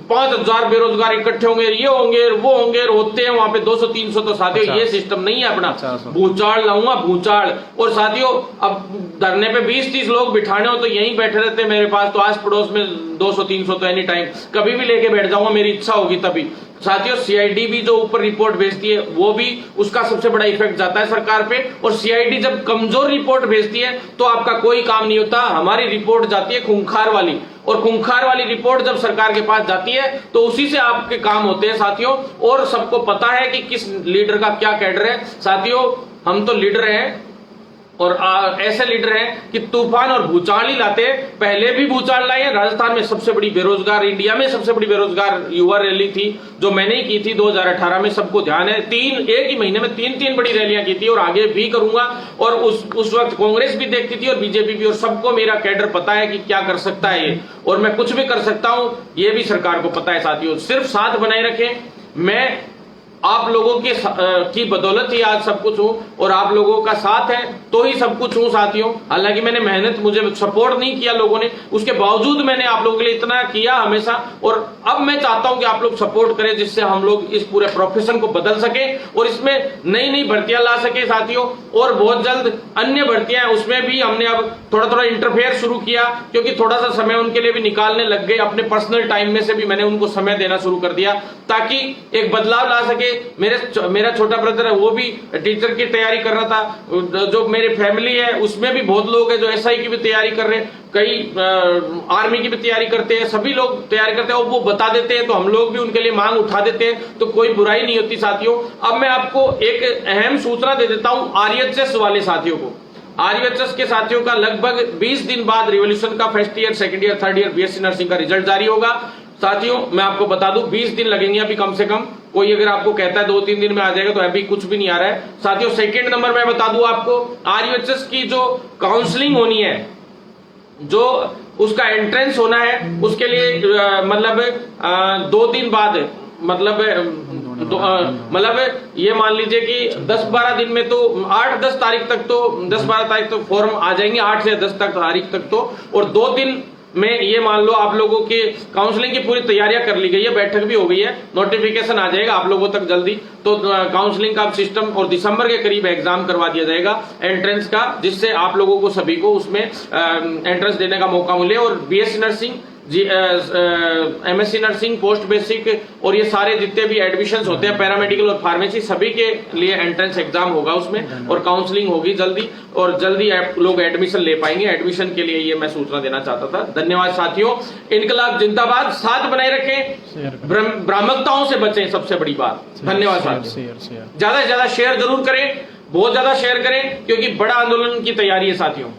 5000 बेरोजगार इकट्ठे होंगे, ये होंगे वो होंगे, होते हैं वहां पे 200-300। तो साथियों ये सिस्टम नहीं है अपना। भूचाल लाऊंगा, भूचाल। और साथियों अब धरने पे 20-30 लोग बिठाने हो तो यहीं बैठे रहते मेरे पास, तो आस पड़ोस में 200-300 तो एनी टाइम कभी भी लेके बैठ जाऊंगा, मेरी इच्छा होगी तभी। साथियों सीआईडी भी जो ऊपर रिपोर्ट भेजती है वो भी, उसका सबसे बड़ा इफेक्ट जाता है सरकार पे। और सीआईडी जब कमजोर रिपोर्ट भेजती है तो आपका कोई काम नहीं होता। हमारी रिपोर्ट जाती है खूंखार वाली, और खूंखार वाली रिपोर्ट जब सरकार के पास जाती है तो उसी से आपके काम होते हैं साथियों। और सबको पता है कि किस लीडर का क्या कैडर है साथियों। हम तो लीडर हैं और ऐसे लीडर हैं कि तूफान और भूचाल ही लाते हैं। पहले भी भूचाल लाए हैं। राजस्थान में सबसे बड़ी बेरोजगार, इंडिया में सबसे बड़ी बेरोजगार युवा रैली थी जो मैंने ही की थी 2018 में, सबको ध्यान है। एक ही महीने में 3 बड़ी रैलियां की थी, और आगे भी करूंगा। और उस वक्त कांग्रेस भी देखती थी और बीजेपी भी, और सबको मेरा कैडर पता है कि क्या कर सकता है ये, और मैं कुछ भी कर सकता हूं ये भी सरकार को पता है साथियों। सिर्फ साथ बनाए रखें। मैं आप लोगों के की बदौलत ही आज सब कुछ हूं और आप लोगों का साथ है तो ही सब कुछ हूं साथियों। हालांकि मैंने मेहनत, मुझे सपोर्ट नहीं किया लोगों ने, उसके बावजूद मैंने आप लोगों के लिए इतना किया हमेशा, और अब मैं चाहता हूं कि आप लोग सपोर्ट करें जिससे हम लोग इस पूरे प्रोफेशन को बदल सके और इसमें नई नई भर्तियां ला सके साथियों। और बहुत जल्द अन्य भर्तियां हैं उसमें भी हमने अब थोड़ा थोड़ा इंटरफेयर शुरू किया, क्योंकि थोड़ा सा समय उनके लिए भी निकालने लग गए, अपने पर्सनल टाइम में से भी मैंने उनको समय देना शुरू कर दिया ताकि एक बदलाव ला सके। मेरा छोटा ब्रदर है, वो भी टीचर की तैयारी कर रहा था, जो मेरी फैमिली है उसमें भी बहुत लोग हैं जो एसआई की भी तैयारी कर रहे हैं, कई आर्मी की भी तैयारी करते हैं, सभी लोग तैयारी करते हैं और वो बता देते हैं तो हम लोग भी उनके लिए मांग उठा देते हैं, तो कोई बुराई नहीं होती साथियों। अब मैं आपको एक अहम सूचना दे देता हूं आरएचएस वाले साथियों को। आरएचएस के साथियों का लगभग 20 दिन बाद रिवोल्यूशन का first year, second year, third year BSc nursing का रिजल्ट जारी होगा साथियों। मैं आपको बता दूं 20 दिन लगेंगे अभी कम से कम, कोई अगर आपको कहता है 2-3 दिन में आ जाएगा तो अभी कुछ भी नहीं आ रहा है साथियों। सेकंड नंबर मैं बता दूं आपको, आरएचएस की जो काउंसलिंग होनी है, जो उसका एंट्रेंस होना है, उसके लिए मतलब 2 दिन बाद मतलब ये मान लीजिए कि 10-12 दिन में तो 8-10 तारीख तक तो 10-12 तारीख तक फॉर्म आ जाएंगे, 8 से 10 तारीख तक तो, और 2 दिन में ये मान लो आप लोगों की काउंसलिंग की पूरी तैयारियां कर ली गई है, बैठक भी हो गई है, नोटिफिकेशन आ जाएगा आप लोगों तक जल्दी। तो काउंसलिंग का सिस्टम और दिसंबर के करीब एग्जाम करवा दिया जाएगा एंट्रेंस का, जिससे आप लोगों को सभी को उसमें एंट्रेंस देने का मौका मिले। और BSc nursing, MSc nursing, post basic और ये सारे जितने भी एडमिशंस होते हैं, पैरामेडिकल और फार्मेसी, सभी के लिए एंट्रेंस एग्जाम होगा उसमें, और काउंसलिंग होगी जल्दी, और जल्दी लोग एडमिशन ले पाएंगे। एडमिशन के लिए ये मैं सूचना देना चाहता था। धन्यवाद साथियों। इनकलाब जिंदाबाद, साथ बनाए रखें, भ्रामकताओं से बचें, सबसे बड़ी बात। धन्यवाद साथियों। ज्यादा से ज्यादा शेयर जरूर करें, बहुत ज्यादा शेयर करें, क्योंकि बड़ा आंदोलन की तैयारी है साथियों।